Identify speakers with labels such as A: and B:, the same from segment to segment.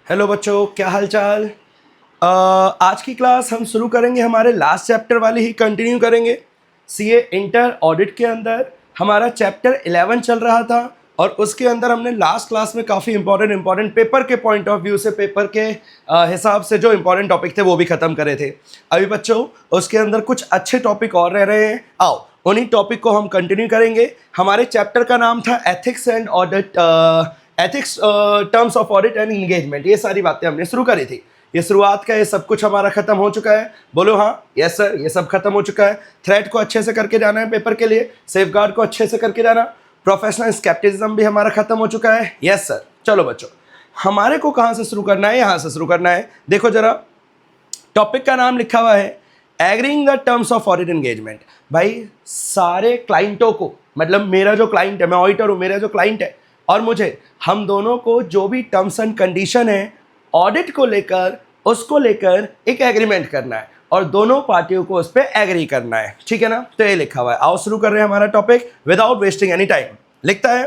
A: Hello बच्चों, क्या हाल चाल। आज की क्लास हम शुरू करेंगे, हमारे लास्ट चैप्टर वाली ही कंटिन्यू करेंगे। सीए इंटर ऑडिट के अंदर हमारा चैप्टर 11 चल रहा था और उसके अंदर हमने लास्ट क्लास में काफ़ी इंपॉर्टेंट पेपर के पॉइंट ऑफ व्यू से, पेपर के हिसाब से जो इंपॉर्टेंट टॉपिक थे वो भी ख़त्म करे थे। अभी बच्चों उसके अंदर कुछ अच्छे टॉपिक और रह रहे हैं, आओ उन्हीं टॉपिक को हम कंटिन्यू करेंगे। हमारे चैप्टर का नाम था ethics and audit, ethics, terms of audit and engagement. ये सारी बातें हमने शुरू करी थी। ये शुरुआत का ये सब कुछ हमारा खत्म हो चुका है। बोलो हाँ, यस सर, ये सब खत्म हो चुका है। थ्रेड को अच्छे से करके जाना है पेपर के लिए, सेफगार्ड को अच्छे से करके जाना, प्रोफेशनल स्केप्टिसिज्म भी हमारा खत्म हो चुका है। Yes sir. चलो बच्चों, हमारे को कहाँ से शुरू करना है? यहाँ से शुरू करना है। देखो जरा, टॉपिक का नाम लिखा हुआ है agreeing the terms of audit engagement. भाई सारे क्लाइंटों को, मतलब मेरा जो क्लाइंट है, मैं ऑडिटर हूँ, मेरा जो क्लाइंट है और मुझे, हम दोनों को जो भी टर्म्स एंड कंडीशन है ऑडिट को लेकर, उसको लेकर एक एग्रीमेंट करना है और दोनों पार्टियों को उस पर एग्री करना है। ठीक है ना? तो ये लिखा हुआ है। आओ शुरू कर रहे हैं हमारा topic without wasting any time. लिखता है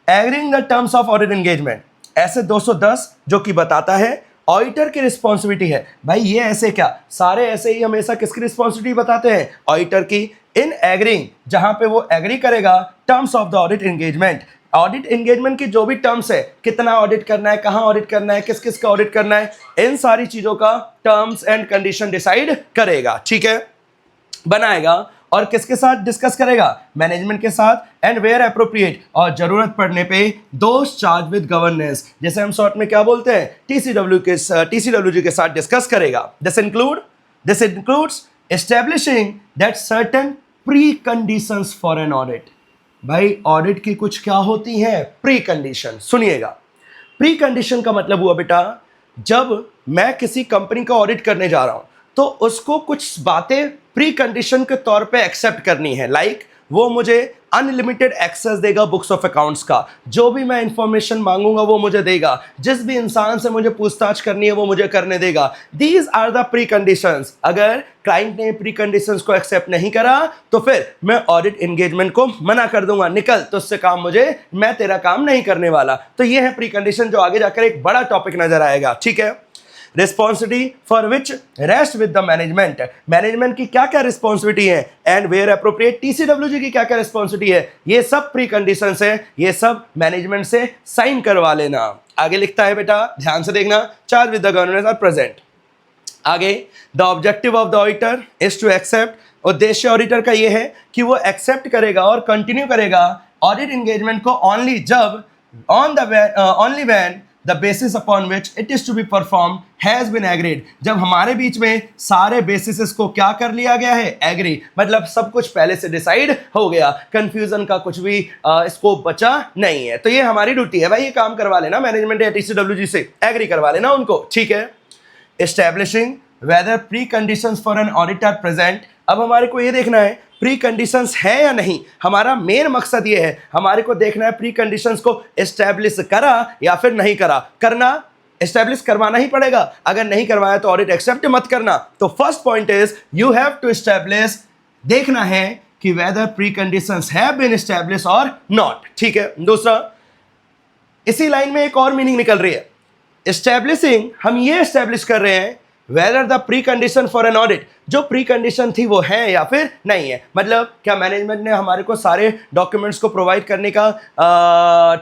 A: agreeing the terms of audit engagement, ऐसे 210 जो कि बताता है ऑडिटर की रिस्पॉन्सिबिलिटी है। भाई ये ऐसे क्या, सारे ऐसे ही हमेशा किसकी रिस्पॉन्सिबिलिटी बताते हैं? ऑडिटर की। इन एग्रीइंग, जहां पे वो एग्री करेगा terms of the audit engagement, audit engagement की जो भी टर्म्स है, कितना ऑडिट करना है, कहां ऑडिट करना है, किस किस का ऑडिट करना है, इन सारी चीजों का टर्म्स एंड कंडीशन डिसाइड करेगा। ठीक है, बनाएगा और किसके साथ डिस्कस करेगा? मैनेजमेंट के साथ। एंड वेयर एप्रोप्रिएट, और जरूरत पड़ने पे दोज चार्ज विद गवर्नेंस, जैसे हम शॉर्ट में क्या बोलते हैं, टीसीडब्ल्यूजी के साथ डिस्कस करेगा। This includes establishing that certain pre conditions for an audit. भाई ऑडिट की कुछ क्या होती है? Pre condition. सुनिएगा, प्री कंडीशन का मतलब हुआ बेटा, जब मैं किसी कंपनी का ऑडिट करने जा रहा हूं तो उसको कुछ बातें प्री कंडीशन के तौर पे एक्सेप्ट करनी है। लाइक वो मुझे अनलिमिटेड एक्सेस देगा बुक्स ऑफ अकाउंट्स का, जो भी मैं इंफॉर्मेशन मांगूंगा वो मुझे देगा, जिस भी इंसान से मुझे पूछताछ करनी है वो मुझे करने देगा। These are the preconditions. अगर क्लाइंट ने प्री कंडीशंस को एक्सेप्ट नहीं करा तो फिर मैं ऑडिट एंगेजमेंट को मना कर दूंगा, निकल, तो उससे काम मुझे, मैं तेरा काम नहीं करने वाला। तो ये है प्री कंडीशन, जो आगे जाकर एक बड़ा टॉपिक नजर आएगा। ठीक है, responsibility for which rest with the management, management की क्या क्या रिस्पॉन्सिबिलिटी है, एंड वेयर अप्रोप्रिएट टीसीडब्ल्यूजी की क्या क्या रिस्पॉन्सिबिलिटी है, ये सब प्री कंडीशंस है, ये सब मैनेजमेंट से साइन करवा लेना। आगे लिखता है बेटा, ध्यान से देखना, charge with the governance are present. आगे, the objective of the auditor is to accept, उद्देश्य ऑडिटर का ये है कि वो एक्सेप्ट करेगा और कंटिन्यू करेगा ऑडिट एंगेजमेंट को ओनली जब, only when the basis upon which it is to be performed has been agreed, जब हमारे बीच में सारे बेसिस को क्या कर लिया गया है? एग्री। मतलब सब कुछ पहले से डिसाइड हो गया, कंफ्यूजन का कुछ भी स्कोप बचा नहीं है। तो ये हमारी ड्यूटी है भाई, ये काम करवा लेना मैनेजमेंट या टीसीडब्ल्यूजी से, एग्री करवा लेना उनको। ठीक है, establishing whether preconditions for an audit are present. अब हमारे को ये देखना है प्री कंडीशंस है या नहीं। हमारा मेन मकसद ये है, हमारे को देखना है प्री कंडीशंस को एस्टैब्लिश करा या फिर नहीं करा। करना, एस्टैब्लिश करवाना ही पड़ेगा, अगर नहीं करवाया तो ऑडिट एक्सेप्ट मत करना। तो first point is you have to establish, देखना है कि whether preconditions have been establish और नॉट। ठीक है, दूसरा, इसी लाइन में एक और मीनिंग निकल रही है। एस्टैब्लिशिंग, हम ये एस्टैब्लिश कर रहे हैं whether the precondition for an audit, जो प्री कंडीशन थी वो है या फिर नहीं है। मतलब क्या मैनेजमेंट ने हमारे को सारे डॉक्यूमेंट्स को प्रोवाइड करने का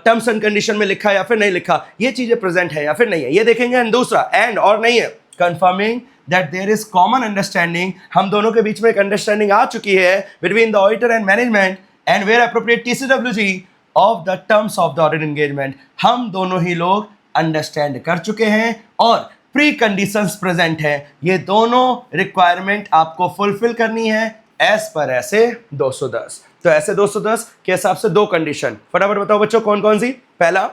A: टर्म्स एंड कंडीशन में लिखा या फिर नहीं लिखा, ये चीजें प्रेजेंट है या फिर नहीं है, ये देखेंगे। एंड दूसरा, एंड और नहीं है, confirming that there is common understanding, हम दोनों के बीच में एक अंडरस्टैंडिंग आ चुकी है between the auditor and management, and where appropriate TCWG of the terms of the audit engagement, हम दोनों ही लोग अंडरस्टैंड कर चुके हैं और प्री कंडीशंस प्रेजेंट है। ये दोनों रिक्वायरमेंट आपको फुलफिल करनी है एज पर ऐसे 210। तो ऐसे 210 के हिसाब से दो कंडीशन, फटाफट बताओ बच्चों कौन कौन सी। पहला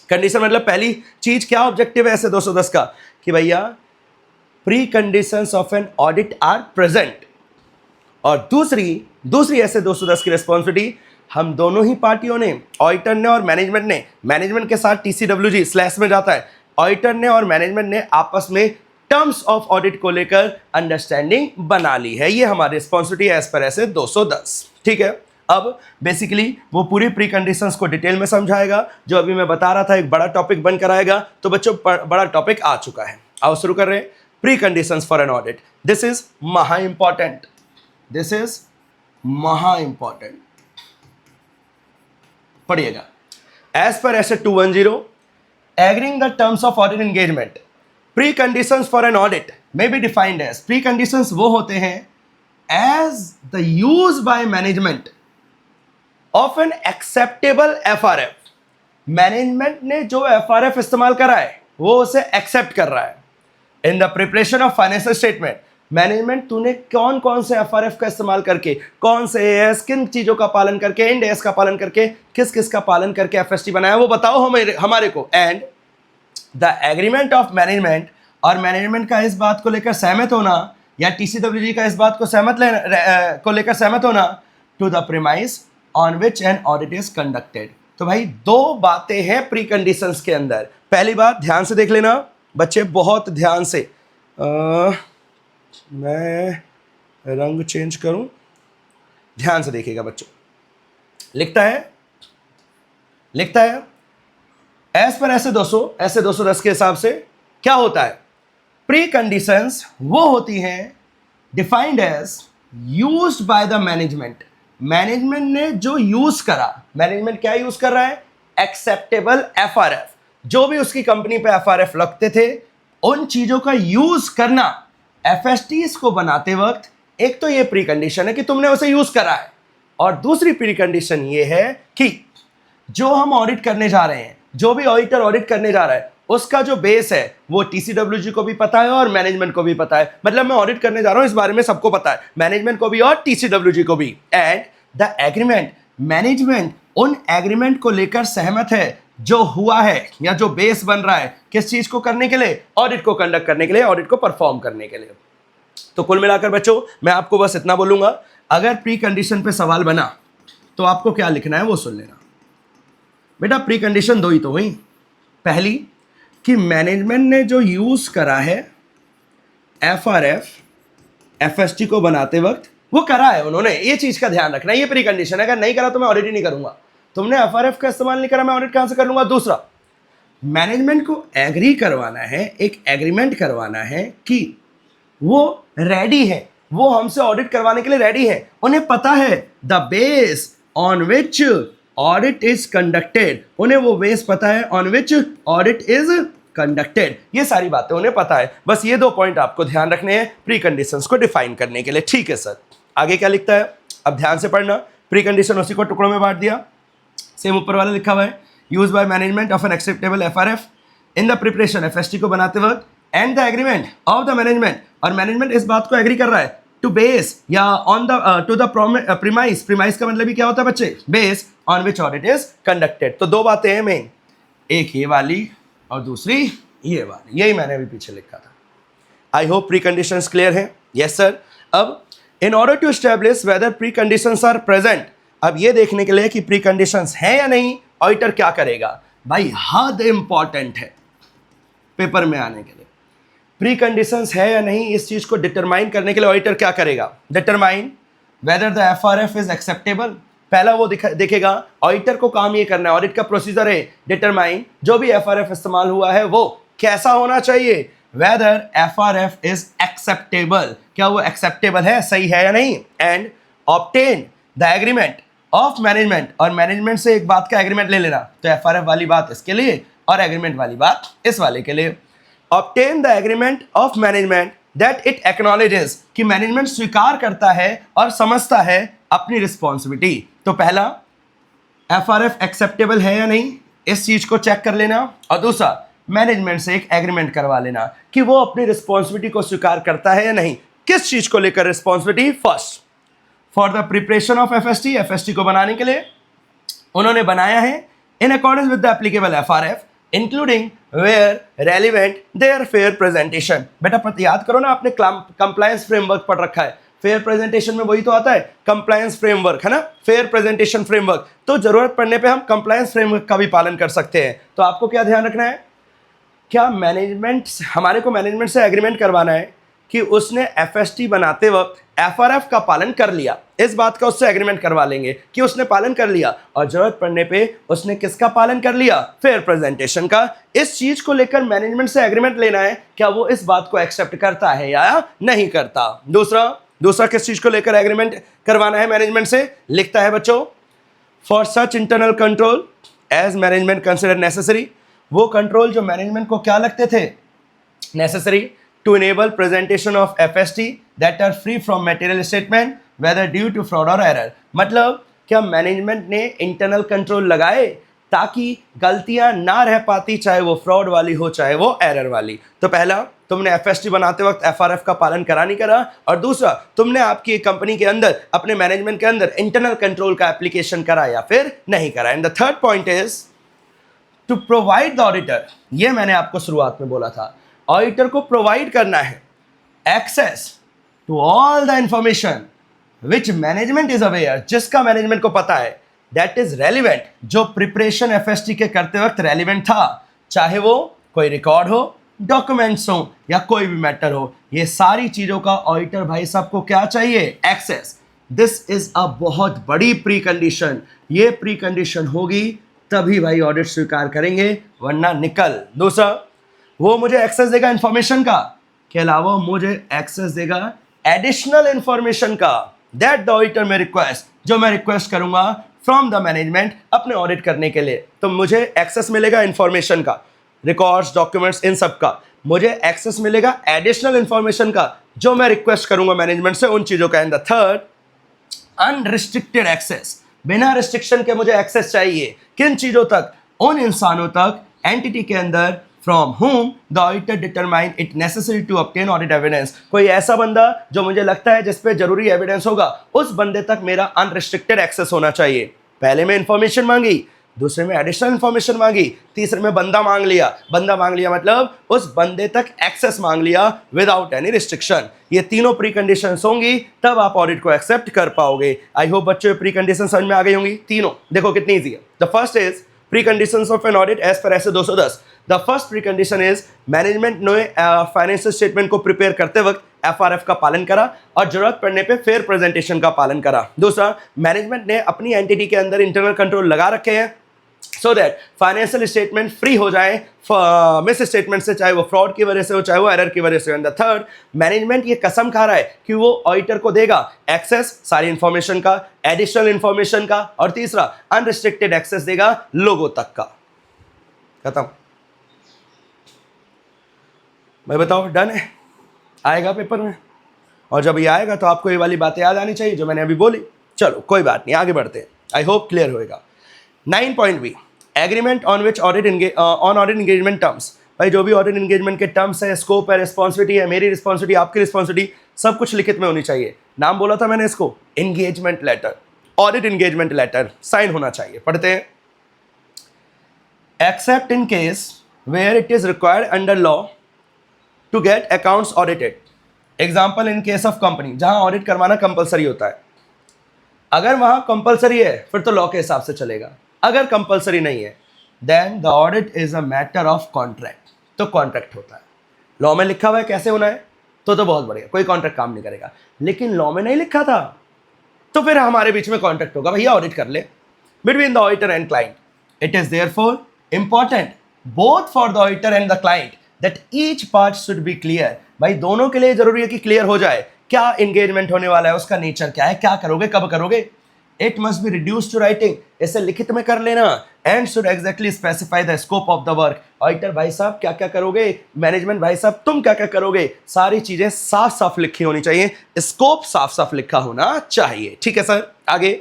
A: कंडीशन, मतलब पहली चीज क्या ऑब्जेक्टिव है ऐसे 210 का, कि भैया preconditions of an audit are present. और दूसरी ऐसे 210 की रिस्पॉन्सिबिलिटी, हम दोनों ही पार्टियों ने, ऑडिटर ने और मैनेजमेंट ने, मैनेजमेंट के साथ टीसीडब्ल्यूजी स्लैश में जाता है, ऑडिटर ने और मैनेजमेंट ने आपस में टर्म्स ऑफ ऑडिट को लेकर अंडरस्टैंडिंग बना ली है। ये हमारी रिस्पॉन्सिबिलिटी है एज पर ऐसे 210। ठीक है, अब बेसिकली वो पूरी प्री कंडीशंस को डिटेल में समझाएगा, जो अभी मैं बता रहा था एक बड़ा टॉपिक बनकर आएगा। तो बच्चों बड़ा टॉपिक आ चुका है, आओ शुरू कर रहे हैं। Preconditions for an audit, this is महा इंपॉर्टेंट, दिस इज महा इंपॉर्टेंट, पढ़िएगा। As per S 210 agreeing the terms of audit engagement, preconditions for an audit में be defined as, preconditions वो होते हैं as the use by management of an acceptable FRF, management ने जो FRF इस्तेमाल करा है वो उसे एक्सेप्ट कर रहा है। In the preparation of financial statement, management तूने कौन कौन से एफआरएफ का इस्तेमाल करके, कौन से एएस, किन चीजों का पालन करके, इंड एएस का पालन करके, किस किस का पालन करके एफएसटी बनाया वो बताओ हमारे को। And the agreement of management, और मैनेजमेंट का इस बात को लेकर सहमत होना, या टीसीडब्ल्यूजी का इस बात को लेकर सहमत होना, to the premise on which an audit is conducted. तो भाई दो बातें हैं प्री कंडीशंस के अंदर। पहली बात ध्यान से देख लेना बच्चे, बहुत ध्यान से, मैं रंग चेंज करूं, ध्यान से देखिएगा बच्चों। लिखता है एज पर ऐसे 210 के हिसाब से क्या होता है, प्री कंडीशंस वो होती हैं defined as used by the management, management ने जो यूज करा, मैनेजमेंट क्या यूज कर रहा है, एक्सेप्टेबल एफआरएफ, जो भी उसकी कंपनी पे एफआरएफ लगते थे उन चीजों का यूज करना एफएसटीज को बनाते वक्त। एक तो ये प्री कंडीशन है कि तुमने उसे यूज करा है, और दूसरी प्री कंडीशन ये है कि जो हम ऑडिट करने जा रहे हैं, जो भी ऑडिटर ऑडिट करने जा रहा है उसका जो बेस है वो टीसीडब्ल्यूजी को भी पता है और मैनेजमेंट को भी पता है। मतलब मैं ऑडिट करने जा रहा हूं इस बारे में सबको पता है, मैनेजमेंट को भी और टीसीडब्ल्यूजी को भी। एंड द एग्रीमेंट, मैनेजमेंट उन एग्रीमेंट को लेकर सहमत है जो हुआ है या जो बेस बन रहा है किस चीज को करने के लिए, ऑडिट को कंडक्ट करने के लिए, ऑडिट को परफॉर्म करने के लिए। तो कुल मिलाकर बच्चों मैं आपको बस इतना बोलूंगा, अगर प्री कंडीशन पे सवाल बना तो आपको क्या लिखना है वो सुन लेना बेटा। प्री कंडीशन दो ही तो हुई, पहली कि मैनेजमेंट ने जो यूज करा है एफआरएफ एफएसटी को बनाते वक्त वो करा है उन्होंने, ये चीज का ध्यान रखना, ये प्री कंडीशन है। अगर नहीं करा तो मैं ऑडिट ही नहीं करूंगा, तुमने एफआरएफ का इस्तेमाल नहीं करा मैं ऑडिट कहां से कर लूंगा। दूसरा, मैनेजमेंट को एग्री करवाना है, एक एग्रीमेंट करवाना है कि वो रेडी है, वो हमसे ऑडिट करवाने के लिए रेडी है, उन्हें पता है the base on which audit is conducted, उन्हें वो बेस पता है on which audit is conducted, ये सारी बातें उन्हें पता है। बस ये दो पॉइंट आपको ध्यान रखने हैं प्री कंडीशंस को डिफाइन करने के लिए। ठीक है सर, आगे क्या लिखता है अब ध्यान से पढ़ना। प्री कंडीशन उसी को टुकड़ों में बांट दिया, सेम ऊपर वाला लिखा हुआ है, use by management of an acceptable FRF in the preparation FST को बनाते वक्त, and the agreement of the management, और मैनेजमेंट इस बात को एग्री कर रहा है टू बेस या on the two the premise, premise का मतलब भी क्या होता है बच्चे, base on which audit is conducted. तो दो बातें हैं मेन, एक ये वाली और दूसरी ये वाली, यही मैंने अभी पीछे लिखा था। I hope preconditions clear है। Yes sir. अब in order to establish whether preconditions are present, अब ये देखने के लिए कि प्री कंडीशंस हैं या नहीं, ऑडिटर क्या करेगा भाई, हद इंपॉर्टेंट है पेपर में आने के लिए। प्री कंडीशंस है या नहीं इस चीज को डिटरमाइन करने के लिए ऑडिटर क्या करेगा, determine whether the FRF is acceptable. पहला वो देखेगा, ऑडिटर को काम ये करना है, ऑडिट का प्रोसीजर है डिटरमाइन जो भी एफआरएफ इस्तेमाल हुआ है वो कैसा होना चाहिए, वेदर एफआरएफ इज एक्सेप्टेबल, क्या वो एक्सेप्टेबल है, सही है या नहीं। And obtain the agreement of management, और मैनेजमेंट से एक बात का एग्रीमेंट ले लेना, तो एफआरएफ वाली बात इसके लिए और एग्रीमेंट वाली बात इस वाले के लिए। Obtain the agreement of management that it acknowledges, कि मैनेजमेंट स्वीकार करता है और समझता है अपनी रिस्पॉन्सिबिलिटी। तो पहला एफआरएफ एक्सेप्टेबल है या नहीं इस चीज को चेक कर लेना, और दूसरा मैनेजमेंट से एक एग्रीमेंट करवा लेना कि वो अपनी रिस्पॉन्सिबिलिटी को स्वीकार करता है या नहीं। किस चीज को लेकर responsibility, first for the preparation of FST, FST को बनाने के लिए उन्होंने बनाया है in accordance with the applicable FRF including where relevant their fair presentation. बेटा याद करो ना, आपने कंप्लायंस फ्रेमवर्क पढ़ रखा है, फेयर प्रेजेंटेशन में वही तो आता है कंप्लायंस फ्रेमवर्क, है ना, फेयर प्रेजेंटेशन फ्रेमवर्क। तो जरूरत पड़ने पे हम कंप्लायंस फ्रेमवर्क का भी पालन कर सकते हैं। तो आपको क्या ध्यान रखना है, क्या मैनेजमेंट, हमारे को मैनेजमेंट से एग्रीमेंट करवाना है कि उसने एफएसटी बनाते वक्त एफआरएफ का पालन कर लिया, इस बात का उससे एग्रीमेंट करवा लेंगे कि उसने पालन कर लिया, और जरूरत पड़ने पे उसने किसका पालन कर लिया, फेयर प्रेजेंटेशन का। इस चीज को लेकर मैनेजमेंट से एग्रीमेंट लेना है, क्या वो इस बात को एक्सेप्ट करता है या नहीं करता। दूसरा किस चीज को लेकर एग्रीमेंट करवाना है मैनेजमेंट से, लिखता है बच्चों, for such internal control as management consider necessary, वो कंट्रोल जो मैनेजमेंट को क्या लगते थे, necessary, to enable presentation of FST that are free from material statement whether due to fraud और एरर। मतलब क्या मैनेजमेंट ने इंटरनल कंट्रोल लगाए ताकि गलतियां ना रह पाती, चाहे वो फ्रॉड वाली हो चाहे वो एरर वाली। तो पहला, तुमने एफएसटी बनाते वक्त एफआरएफ का पालन करा नहीं करा, और दूसरा, तुमने आपकी कंपनी के अंदर अपने मैनेजमेंट के अंदर इंटरनल कंट्रोल का एप्लीकेशन करा या फिर नहीं करा। And the third point is to provide the auditor, ये मैंने आपको शुरुआत में बोला था, ऑडिटर को प्रोवाइड करना है access to all the information which management is aware, जिसका मैनेजमेंट को पता है, दैट इज रेलिवेंट, जो प्रिपरेशन एफएसटी के करते वक्त रेलिवेंट था, चाहे वो कोई रिकॉर्ड हो, डॉक्यूमेंट्स हो या कोई भी मैटर हो, ये सारी चीजों का ऑडिटर भाई साहब को क्या चाहिए, एक्सेस। दिस इज अ बहुत बड़ी प्री कंडीशन, ये प्री कंडीशन होगी तभी भाई ऑडिट स्वीकार करेंगे, वरना निकल। दूसरा, वो मुझे एक्सेस देगा इंफॉर्मेशन का, के अलावा मुझे एक्सेस देगा एडिशनल इंफॉर्मेशन का, दैट द ऑडिटर में रिक्वेस्ट, जो मैं रिक्वेस्ट करूंगा फ्रॉम द मैनेजमेंट अपने ऑडिट करने के लिए, तो मुझे एक्सेस मिलेगा इंफॉर्मेशन का, रिकॉर्ड्स, डॉक्यूमेंट्स, इन सब का। मुझे एक्सेस मिलेगा एडिशनल इंफॉर्मेशन का, जो मैं रिक्वेस्ट करूंगा मैनेजमेंट से उन चीजों का। And the third, unrestricted access, बिना रिस्ट्रिक्शन के मुझे एक्सेस चाहिए, किन चीजों तक, उन इंसानों तक एंटिटी के अंदर from whom the auditor determine it necessary to obtain audit evidence। कोई ऐसा बंदा जो मुझे लगता है जिस पे जरूरी एविडेंस होगा, उस बंदे तक मेरा अनरिस्ट्रिक्टेड एक्सेस होना चाहिए। पहले में इंफॉर्मेशन मांगी, दूसरे में एडिशनल इंफॉर्मेशन मांगी, तीसरे में बंदा मांग लिया मतलब उस बंदे तक एक्सेस मांग लिया विदाउट एनी रिस्ट्रिक्शन। ये तीनों प्री कंडीशंस होंगी तब आप ऑडिट को एक्सेप्ट कर पाओगे। आई होप बच्चों प्री कंडीशन समझ में आ गई होंगी तीनों। देखो कितनी ईजी है। The first is preconditions of an audit as per ऐसे 210। The first precondition is management ने फाइनेंशियल स्टेटमेंट को प्रिपेयर करते वक्त एफआरएफ का पालन करा और जरूरत पड़ने पे फेयर प्रेजेंटेशन का पालन करा। दूसरा, मैनेजमेंट ने अपनी एंटिटी के अंदर इंटरनल कंट्रोल लगा रखे हैं so that financial statement free हो जाए मिस स्टेटमेंट से, चाहे वो फ्रॉड की वजह से हो चाहे वो एरर की वजह से। एंड द थर्ड, मैनेजमेंट ये कसम खा रहा है कि वो ऑडिटर को देगा एक्सेस सारी इंफॉर्मेशन का, एडिशनल इंफॉर्मेशन का, और तीसरा अनरिस्ट्रिक्टेड एक्सेस देगा लोगों तक का। खत्म भाई, बताओ डन है? आएगा पेपर में, और जब ये आएगा तो आपको ये वाली बातें याद आनी चाहिए जो मैंने अभी बोली। चलो कोई बात नहीं, आगे बढ़ते हैं, आई होप क्लियर होएगा। 9.b, agreement on which audit engagement terms. भाई जो भी ऑडिट एंगेजमेंट के टर्म्स है, स्कोप है, रिस्पॉन्सिबिलिटी है, मेरी रिस्पॉन्सिबिलिटी, आपकी रिस्पॉन्सिबिलिटी, सब कुछ लिखित में होनी चाहिए। नाम बोला था मैंने इसको, engagement letter, audit engagement letter sign होना चाहिए। पढ़ते हैं, except in case where it is required under law to get accounts audited. Example, in case of company, जहां ऑडिट करवाना कंपलसरी होता है। अगर वहां कंपलसरी है फिर तो लॉ के हिसाब से चलेगा, अगर कंपलसरी नहीं है then the audit is a matter of contract, तो कॉन्ट्रैक्ट होता है। लॉ में लिखा हुआ है कैसे होना है तो बहुत बढ़िया, कोई कॉन्ट्रैक्ट काम नहीं करेगा। लेकिन लॉ में नहीं लिखा था तो फिर हमारे बीच में कॉन्ट्रैक्ट होगा, भैया ऑडिट कर ले between the auditor and client. It is therefore important both for the auditor and the client that each part should be clear. भाई दोनों के लिए जरूरी है कि क्लियर हो जाए क्या एंगेजमेंट होने वाला है, उसका नेचर क्या है, क्या करोगे, कब करोगे। It must be reduce to writing, इसे लिखित में कर लेना। And should exactly specify the scope of the work. Auditor भाई साहब क्या क्या करोगे, मैनेजमेंट भाई साहब तुम क्या क्या करोगे, सारी चीजें साफ साफ लिखी होनी चाहिए, स्कोप साफ साफ लिखा होना चाहिए। ठीक है सर, आगे,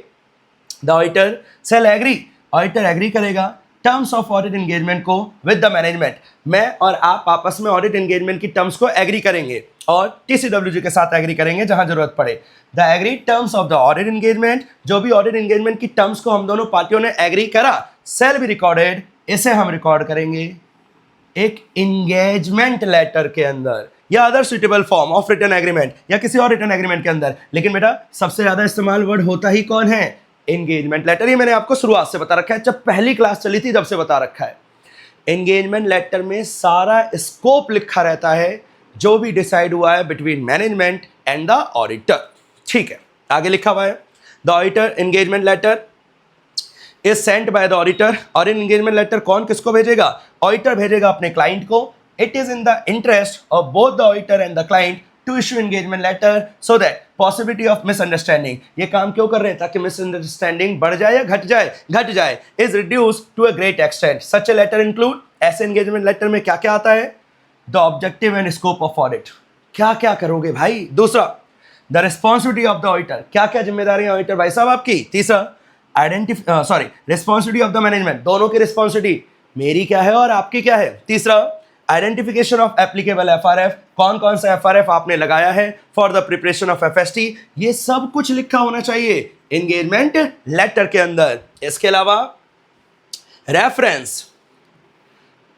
A: the auditor shall agree, auditor agree करेगा टर्म्स ऑफ ऑडिट एंगेजमेंट को विद द मैनेजमेंट। मैं और आप आपस में ऑडिट एंगेजमेंट की टर्म्स को एग्री करेंगे और टीसीडब्ल्यूजी के साथ एग्री करेंगे जहां जरूरत पड़े। The agree terms of the audit engagement, जो भी ऑडिट एंगेजमेंट की टर्म्स को हम दोनों पार्टियों ने एग्री करा, सेल बी रिकॉर्डेड, इसे हम रिकॉर्ड करेंगे एक एंगेजमेंट लेटर के अंदर या other suitable form of written agreement या किसी और रिटन एग्रीमेंट के अंदर। लेकिन बेटा सबसे ज्यादा इस्तेमाल वर्ड होता ही कौन है, एंगेजमेंट लेटर। ये मैंने आपको शुरुआत से बता रखा है, जब पहली क्लास चली थी जब से बता रखा है। एंगेजमेंट लेटर में सारा स्कोप लिखा रहता है जो भी डिसाइड हुआ है between management and the auditor. ठीक है, आगे लिखा हुआ है the auditor engagement letter is sent by the auditor. और इन एंगेजमेंट लेटर कौन किसको भेजेगा? ऑडिटर भेजेगा अपने क्लाइंट को। It is in the interest of both the auditor and the client to issue engagement letter so that possibility of misunderstanding, ये काम क्यों कर रहे हैं? ताकि मिसअंडरस्टैंडिंग बढ़ जाए या घट जाए? घट जाए। Is reduce to a great extent. Such a letter include, ऐसे एंगेजमेंट लेटर में क्या क्या आता है? The objective and scope of audit, क्या क्या करोगे भाई। दूसरा, the responsibility of the auditor, क्या क्या जिम्मेदारी ऑडिटर भाई साहब आपकी। तीसरा, रिस्पॉन्सिबिलिटी ऑफ द मैनेजमेंट, दोनों की रिस्पॉन्सिबिलिटी, मेरी क्या है और आपकी क्या है। तीसरा, आइडेंटिफिकेशन ऑफ एप्लीकेबल एफआरएफ, कौन कौन सा एफआरएफ आपने लगाया है for the preparation of FST, ये सब कुछ लिखा होना चाहिए एंगेजमेंट लेटर के अंदर। इसके अलावा reference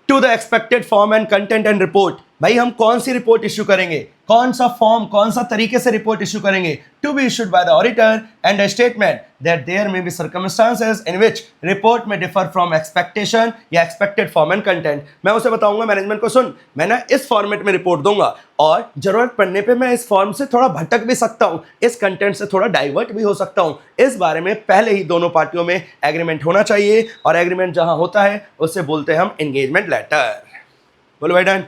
A: to the expected form and content and report, भाई हम कौन सी रिपोर्ट इश्यू करेंगे, कौन सा फॉर्म, कौन सा तरीके से रिपोर्ट इश्यू करेंगे। To be issued by the auditor and a statement that there may be circumstances in which report में डिफर फ्रॉम एक्सपेक्टेशन या एक्सपेक्टेड फॉर्म एंड कंटेंट। मैं उसे बताऊंगा मैनेजमेंट को, सुन मैं ना इस फॉर्मेट में रिपोर्ट दूंगा और जरूरत पड़ने पे मैं इस फॉर्म से थोड़ा भटक भी सकता हूं, इस कंटेंट से थोड़ा डाइवर्ट भी हो सकता हूं। इस बारे में पहले ही दोनों पार्टियों में एग्रीमेंट होना चाहिए, और एग्रीमेंट जहां होता है उसे बोलते हैं हम एंगेजमेंट लेटर। बोलो भाई डन।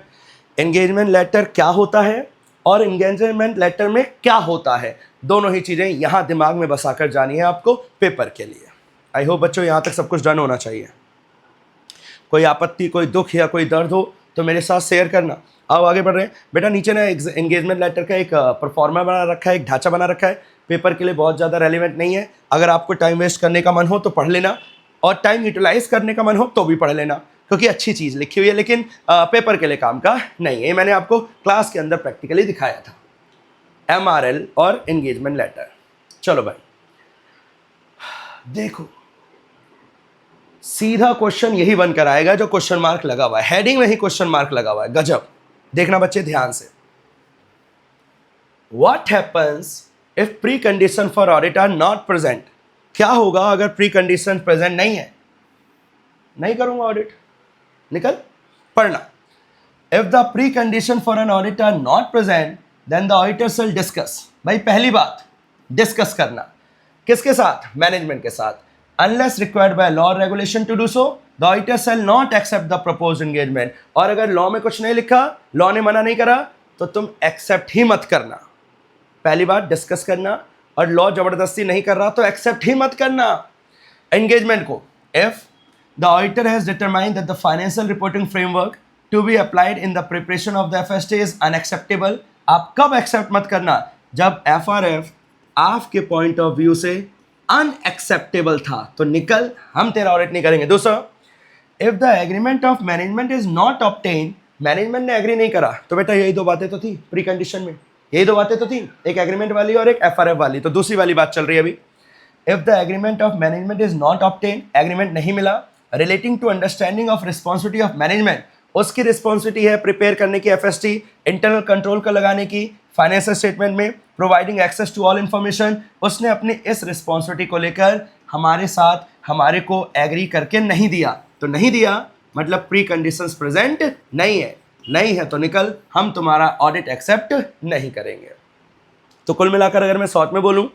A: एंगेजमेंट लेटर क्या होता है और एंगेजमेंट लेटर में क्या होता है, दोनों ही चीज़ें यहाँ दिमाग में बसाकर जानी है आपको पेपर के लिए। आई होप बच्चों यहाँ तक सब कुछ डन होना चाहिए। कोई आपत्ति, कोई दुख या कोई दर्द हो तो मेरे साथ शेयर करना। आओ आगे बढ़ रहे हैं बेटा। नीचे ना एंगेजमेंट लेटर का एक परफॉर्मा बना रखा है, एक ढांचा बना रखा है, पेपर के लिए बहुत ज़्यादा रेलिवेंट नहीं है। अगर आपको टाइम वेस्ट करने का मन हो तो पढ़ लेना, और टाइम यूटिलाइज करने का मन हो तो भी पढ़ लेना, क्योंकि अच्छी चीज़ लिखी हुई है, लेकिन पेपर के लिए काम का नहीं है। मैंने आपको क्लास के अंदर प्रैक्टिकली दिखाया था MRL और एंगेजमेंट लेटर। चलो भाई देखो, सीधा क्वेश्चन यही बनकर आएगा जो क्वेश्चन मार्क लगा हुआ है, हेडिंग में ही क्वेश्चन मार्क लगा हुआ है। गजब। देखना बच्चे ध्यान से, what happens if precondition for audit are not present. क्या होगा अगर प्री कंडीशन प्रेजेंट नहीं है? नहीं करूंगा ऑडिट, निकल। पढ़ना, if the precondition for an audit are not present then the auditor shall discuss. भाई पहली बात, डिस्कस करना किसके साथ? मैनेजमेंट के साथ। Unless required by law regulation to do so the auditor shall not accept the proposed engagement. और अगर लॉ में कुछ नहीं लिखा, लॉ ने मना नहीं करा, तो तुम एक्सेप्ट ही मत करना। पहली बात डिस्कस करना, और लॉ जबरदस्ती नहीं कर रहा तो एक्सेप्ट ही मत करना एंगेजमेंट को। If the auditor has determined that the financial reporting framework to be applied in the preparation of the FST is unacceptable, आप कब एक्सेप्ट मत करना? जब FRF आपके पॉइंट ऑफ व्यू से अनएक्सेप्टेबल था, तो निकल, हम तेरा ऑडिट नहीं करेंगे। दूसरा, if the agreement of management is not obtain, management ने एग्री नहीं करा, तो बेटा यही दो बातें तो थी प्री कंडीशन में, यही दो बातें तो थी, एक एग्रीमेंट वाली और एक FRF वाली। तो दूसरी वाली बात चल रही है अभी। If the agreement of management is not obtain, agreement नहीं मिला, relating to understanding of responsibility of management, उसकी रिस्पॉन्सिबिलिटी है प्रिपेयर करने की FST, इंटरनल कंट्रोल का लगाने की, फाइनेंशियल स्टेटमेंट में providing access to all information. उसने अपनी इस रिस्पॉन्सिबिलिटी को लेकर हमारे साथ, हमारे को एग्री करके नहीं दिया, तो नहीं दिया मतलब प्री कंडीशंस प्रेजेंट नहीं है, नहीं है तो निकल, हम तुम्हारा ऑडिट एक्सेप्ट नहीं करेंगे। तो कुल मिलाकर अगर मैं शॉर्ट में बोलूँ,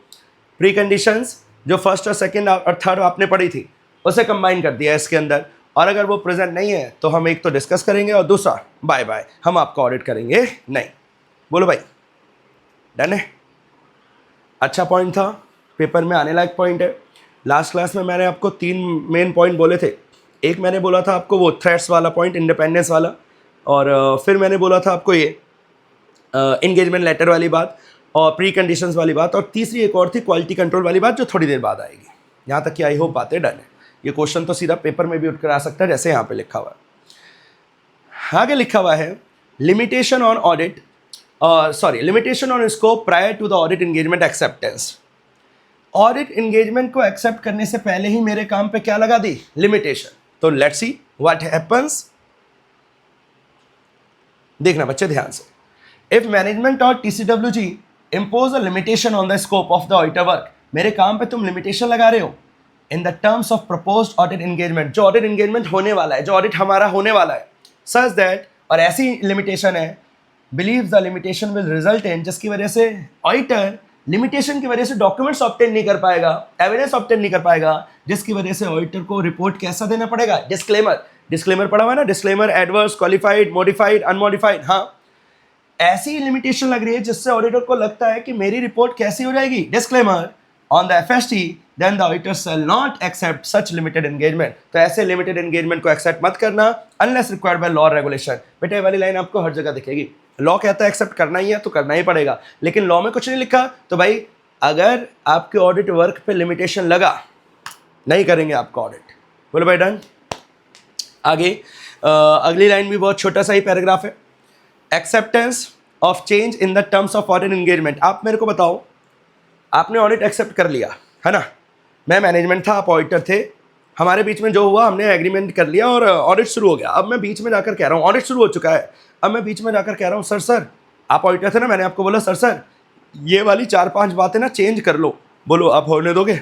A: प्री कंडीशंस जो फर्स्ट और सेकेंड और थर्ड आपने पढ़ी थी उसे कंबाइन कर दिया इसके अंदर, और अगर वो प्रेजेंट नहीं है तो हम एक तो डिस्कस करेंगे और दूसरा बाय बाय, हम आपका ऑडिट करेंगे नहीं। बोलो भाई डन है। अच्छा पॉइंट था, पेपर में आने लायक पॉइंट है। लास्ट क्लास में मैंने आपको 3 मेन पॉइंट बोले थे। एक मैंने बोला था आपको वो थ्रेट्स वाला पॉइंट, इंडिपेंडेंस वाला, और फिर मैंने बोला था आपको ये एंगेजमेंट लेटर वाली बात और प्री कंडीशंस वाली बात, और तीसरी एक और थी क्वालिटी कंट्रोल वाली बात जो थोड़ी देर बाद आएगी। यहाँ तक कि आई होप बातें डन है। ये क्वेश्चन तो सीधा पेपर में भी उठ कर आ सकता है जैसे यहाँ पे लिखा हुआ है। आगे लिखा हुआ है limitation on audit, limitation on scope prior to the audit engagement acceptance. Audit engagement को एक्सेप्ट करने से पहले ही मेरे काम पे क्या लगा दी? लिमिटेशन। तो लेट्स सी व्हाट हैपेंस। देखना बच्चे ध्यान से, इफ मैनेजमेंट और TCWG impose a limitation on the scope of the auditor work, मेरे काम पे तुम लिमिटेशन लगा रहे हो इन the terms of proposed audit engagement, जो ऑडिट एंगेजमेंट होने वाला है, जो ऑडिट हमारा होने वाला है, सच दैट, और ऐसी लिमिटेशन है, believe the limitation will result in, जिसकी वजह से ऑडिटर लिमिटेशन की वजह से डॉक्यूमेंट्स ऑब्टेन नहीं कर पाएगा, एविडेंस ऑब्टेन नहीं कर पाएगा, जिसकी वजह से ऑडिटर को रिपोर्ट कैसा देना पड़ेगा, डिस्क्लेमर। डिस्क्लेमर पढ़ा हुआ ना, disclaimer, adverse, qualified, modified, unmodified. हाँ, ऐसी लिमिटेशन लग रही है जिससे ऑडिटर को लगता है कि मेरी रिपोर्ट कैसी हो जाएगी, disclaimer on the FST, then the auditor shall not accept such limited engagement. तो ऐसे लिमिटेड एंगेजमेंट को एक्सेप्ट मत करना unless required by law regulation. बेटे वाली लाइन आपको हर जगह दिखेगी, लॉ कहता है एक्सेप्ट करना ही है तो करना ही पड़ेगा, लेकिन लॉ में कुछ नहीं लिखा तो भाई अगर आपके ऑडिट वर्क पे लिमिटेशन लगा नहीं करेंगे आपका ऑडिट। बोलो भाई डन। आगे अगली लाइन भी बहुत छोटा सा ही पैराग्राफ है, acceptance of change in the terms of audit engagement. आप मेरे को बताओ, आपने ऑडिट एक्सेप्ट कर लिया है ना, मैं मैनेजमेंट था, आप ऑडिटर थे, हमारे बीच में जो हुआ हमने एग्रीमेंट कर लिया और ऑडिट शुरू हो गया। अब मैं बीच में जाकर कह रहा हूँ ऑडिट शुरू हो चुका है, अब मैं बीच में जाकर कह रहा हूँ सर आप ऑडिटर थे ना, मैंने आपको बोला सर ये वाली 4-5 बातें ना चेंज कर लो, बोलो आप होने दोगे?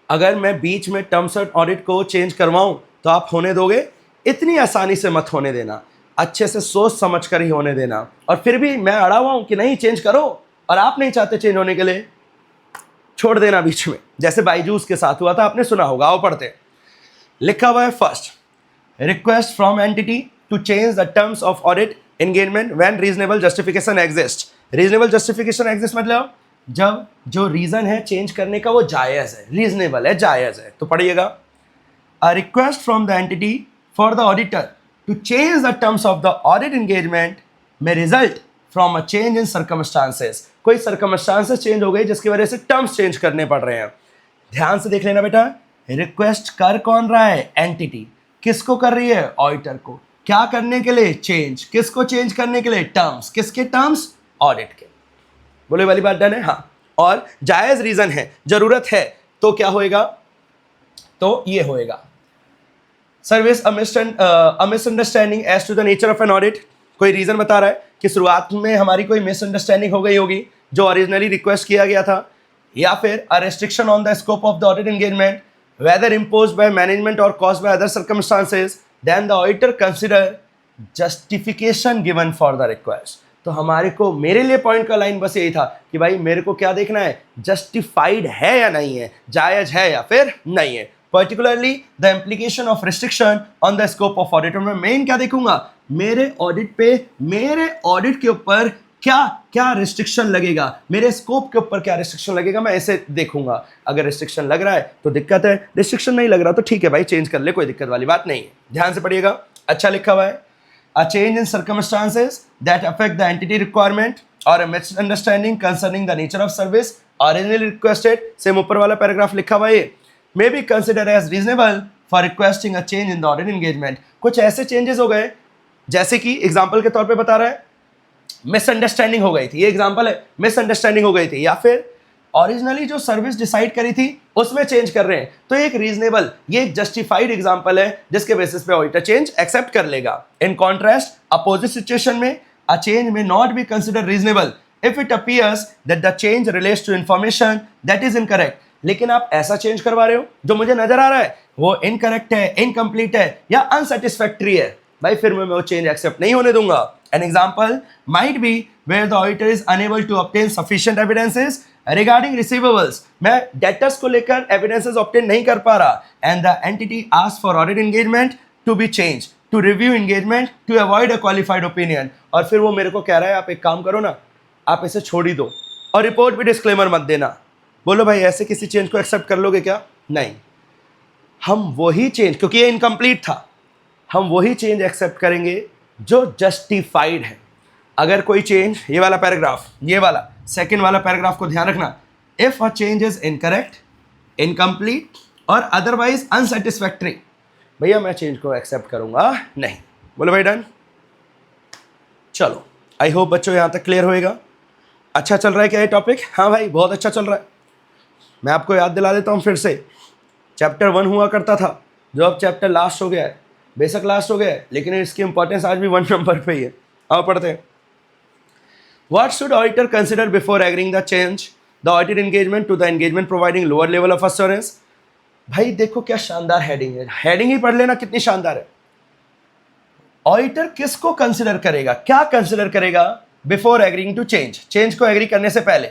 A: अगर मैं बीच में टर्म्स ऑफ ऑडिट को चेंज करवाऊं तो आप होने दोगे? इतनी आसानी से मत होने देना, अच्छे से सोच समझ कर ही होने देना। और फिर भी मैं अड़ा हुआ हूं कि नहीं चेंज करो और आप नहीं चाहते चेंज होने के लिए, छोड़ देना बीच में, जैसे बायजूस के साथ हुआ था, आपने सुना होगा। आओ पढ़ते। लिखा हुआ है first, request from entity to change the terms of audit engagement when reasonable justification exist. Reasonable justification exist मतलब जब जो रीजन है चेंज करने का वो जायज़ है, रीजनेबल है, जायज़ है। तो पढ़िएगा, a request from the entity for the auditor to change the terms of the audit engagement may result from a change in circumstances. कोई सर्कमस्टांसेस चेंज हो गई जिसकी वजह से टर्म्स चेंज करने पड़ रहे हैं। ध्यान से देख लेना बेटा, रिक्वेस्ट कर कौन रहा है? एंटिटी। किसको कर रही है? ऑडिटर को। क्या करने के लिए? चेंज। किसको चेंज करने के लिए? टर्म्स। किसके टर्म्स? ऑडिट के। बोले वाली बात डन है? हाँ। और जायज रीजन है, जरूरत है, तो क्या होएगा? तो ये होएगा, service a misunderstanding as to the nature of an audit. कोई रीजन बता रहा है कि शुरुआत में हमारी कोई मिसअंडरस्टैंडिंग हो गई होगी जो ओरिजिनली रिक्वेस्ट किया गया था, या फिर a restriction on the scope of the audit engagement whether imposed by management or caused by other circumstances, then the auditor consider justification given for the request. तो हमारे को, मेरे लिए पॉइंट का लाइन बस यही था कि भाई मेरे को क्या देखना है, जस्टिफाइड है या नहीं है, जायज है या फिर नहीं है। Particularly the implication of restriction on the scope of audit. मैं मेन क्या देखूंगा, मेरे ऑडिट पे, मेरे ऑडिट के ऊपर क्या क्या रिस्ट्रिक्शन लगेगा, मेरे स्कोप के ऊपर क्या रिस्ट्रिक्शन लगेगा, मैं ऐसे देखूंगा। अगर रिस्ट्रिक्शन लग रहा है तो दिक्कत है, रिस्ट्रिक्शन नहीं लग रहा तो ठीक है भाई, चेंज कर ले, कोई दिक्कत वाली बात नहीं है। ध्यान से पढ़िएगा, अच्छा लिखा हुआ है, a change in circumstances that affect the entity requirement or a misunderstanding concerning the nature of service originally requested, same ऊपर वाला पैराग्राफ लिखा हुआ है, may be considered as reasonable for requesting a change in the audit engagement। कुछ ऐसे changes हो गए, जैसे कि एग्जाम्पल के तौर पे बता रहा है, मिसअंडरस्टैंडिंग हो गई थी, ये एग्जाम्पल है, मिसअंडरस्टैंडिंग हो गई थी, या फिर ओरिजिनली जो सर्विस डिसाइड करी थी उसमें चेंज कर रहे हैं, तो एक रीजनेबल, ये एक जस्टिफाइड एग्जांपल है जिसके बेसिस पे ऑडिटर चेंज एक्सेप्ट कर लेगा। इन कॉन्ट्रास्ट, अपोजिट सिचुएशन में a change may not be considered reasonable if it appears that the change relates to information that is incorrect. लेकिन आप ऐसा चेंज करवा रहे हो जो मुझे नजर आ रहा है वो इनकरेक्ट है, इनकम्प्लीट है या अनसेटिस्फैक्ट्री है, भाई फिर मैं वो चेंज एक्सेप्ट नहीं होने दूंगा। An example might be where the auditor is unable to obtain sufficient evidences regarding receivables। मैं debtors को लेकर evidences obtain नहीं कर पा रहा, and the entity asks for audit engagement to be changed, to review engagement, to avoid a qualified opinion। और फिर वो मेरे को कह रहा है आप एक काम करो ना, आप इसे छोड़ ही दो और रिपोर्ट भी डिस्क्लेमर मत देना। बोलो भाई ऐसे किसी चेंज को एक्सेप्ट कर लोगे क्या? नहीं, हम वही चेंज, क्योंकि ये इनकम्प्लीट था, हम वही चेंज एक्सेप्ट करेंगे जो जस्टिफाइड है। अगर कोई चेंज, ये वाला पैराग्राफ, ये वाला सेकंड वाला पैराग्राफ को ध्यान रखना, if a change is incorrect, incomplete और अदरवाइज अनसेटिस्फैक्ट्री, भैया मैं चेंज को एक्सेप्ट करूंगा नहीं। बोलो भाई डन। चलो, आई होप बच्चों यहां तक क्लियर होएगा। अच्छा चल रहा है क्या ये टॉपिक? हाँ भाई बहुत अच्छा चल रहा है। मैं आपको याद दिला देता हूँ फिर से, चैप्टर 1 हुआ करता था जो अब चैप्टर लास्ट हो गया है, बेशक लास्ट हो गया है लेकिन इसकी इंपॉर्टेंस आज भी 1 नंबर पे ही है। आओ पढ़ते हैं। What should auditor consider before agreeing the change the audit engagement to the engagement providing lower level of assurance? भाई देखो क्या शानदार हेडिंग है, हेडिंग ही पढ़ लेना कितनी शानदार है। ऑडिटर किसको कंसिडर करेगा, क्या कंसिडर करेगा? Before agreeing to change, change को एग्री करने से पहले।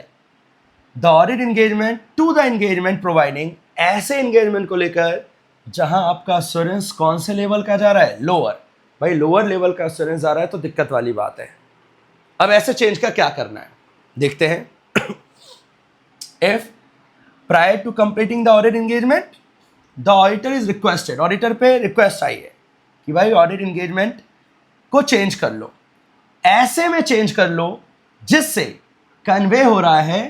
A: The audit engagement to the engagement providing, ऐसे एंगेजमेंट को लेकर जहां आपका एश्योरेंस कौन से लेवल का जा रहा है, लोअर। भाई लोअर लेवल का एश्योरेंस जा रहा है तो दिक्कत वाली बात है। अब ऐसे चेंज का क्या करना है देखते हैं। If prior to completing the audit engagement the auditor is requested, auditor पे रिक्वेस्ट आई है कि भाई ऑडिट एंगेजमेंट को चेंज कर लो, ऐसे में चेंज कर लो जिससे कन्वे हो रहा है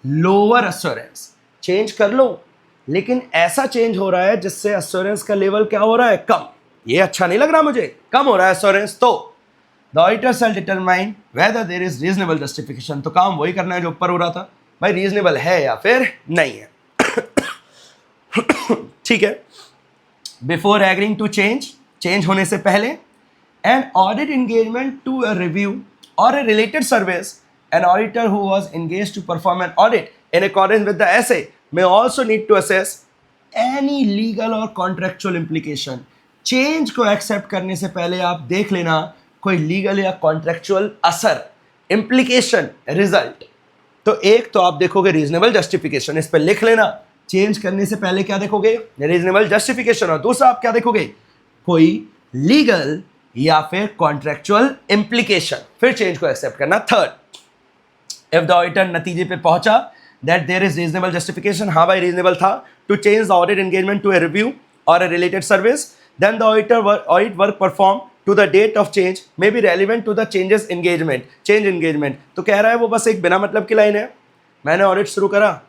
A: लोअर एश्योरेंस। चेंज कर लो लेकिन ऐसा चेंज हो रहा है जिससे एश्योरेंस का लेवल क्या हो रहा है, कम। ये अच्छा नहीं लग रहा मुझे, कम हो रहा है एश्योरेंस। तो the auditor shall determine whether there is reasonable justification, तो काम वही करना है जो ऊपर हो रहा था, भाई रीजनेबल है या फिर नहीं है। ठीक है। Before agreeing to change, change होने से पहले, an audit engagement to a review और a related service, an auditor who was engaged to perform an audit in accordance with the essay may also need to assess any legal or contractual implication. Change को accept करने से पहले आप देख लेना कोई legal या कॉन्ट्रेक्चुअल असर, इम्प्लीकेशन, रिजल्ट। तो एक तो आप देखोगे रीजनेबल जस्टिफिकेशन, इस पर लिख लेना। चेंज करने से पहले क्या देखोगे, रीजनेबल जस्टिफिकेशन, और दूसरा आप क्या देखोगे, कोई लीगल या फिर कॉन्ट्रेक्चुअल इम्प्लीकेशन, फिर चेंज को एक्सेप्ट करना। थर्ड, इफ द ऑडिटर नतीजे पे पहुंचा that there is reasonable justification, हाँ भाई रीजनेबल था to change the audit engagement to a review or a related service, then the audit work perform to the date of change may be relevant to the changes engagement, change engagement. तो कह रहा है वो बस एक बिना मतलब की लाइन है, मैंने ऑडिट शुरू करा,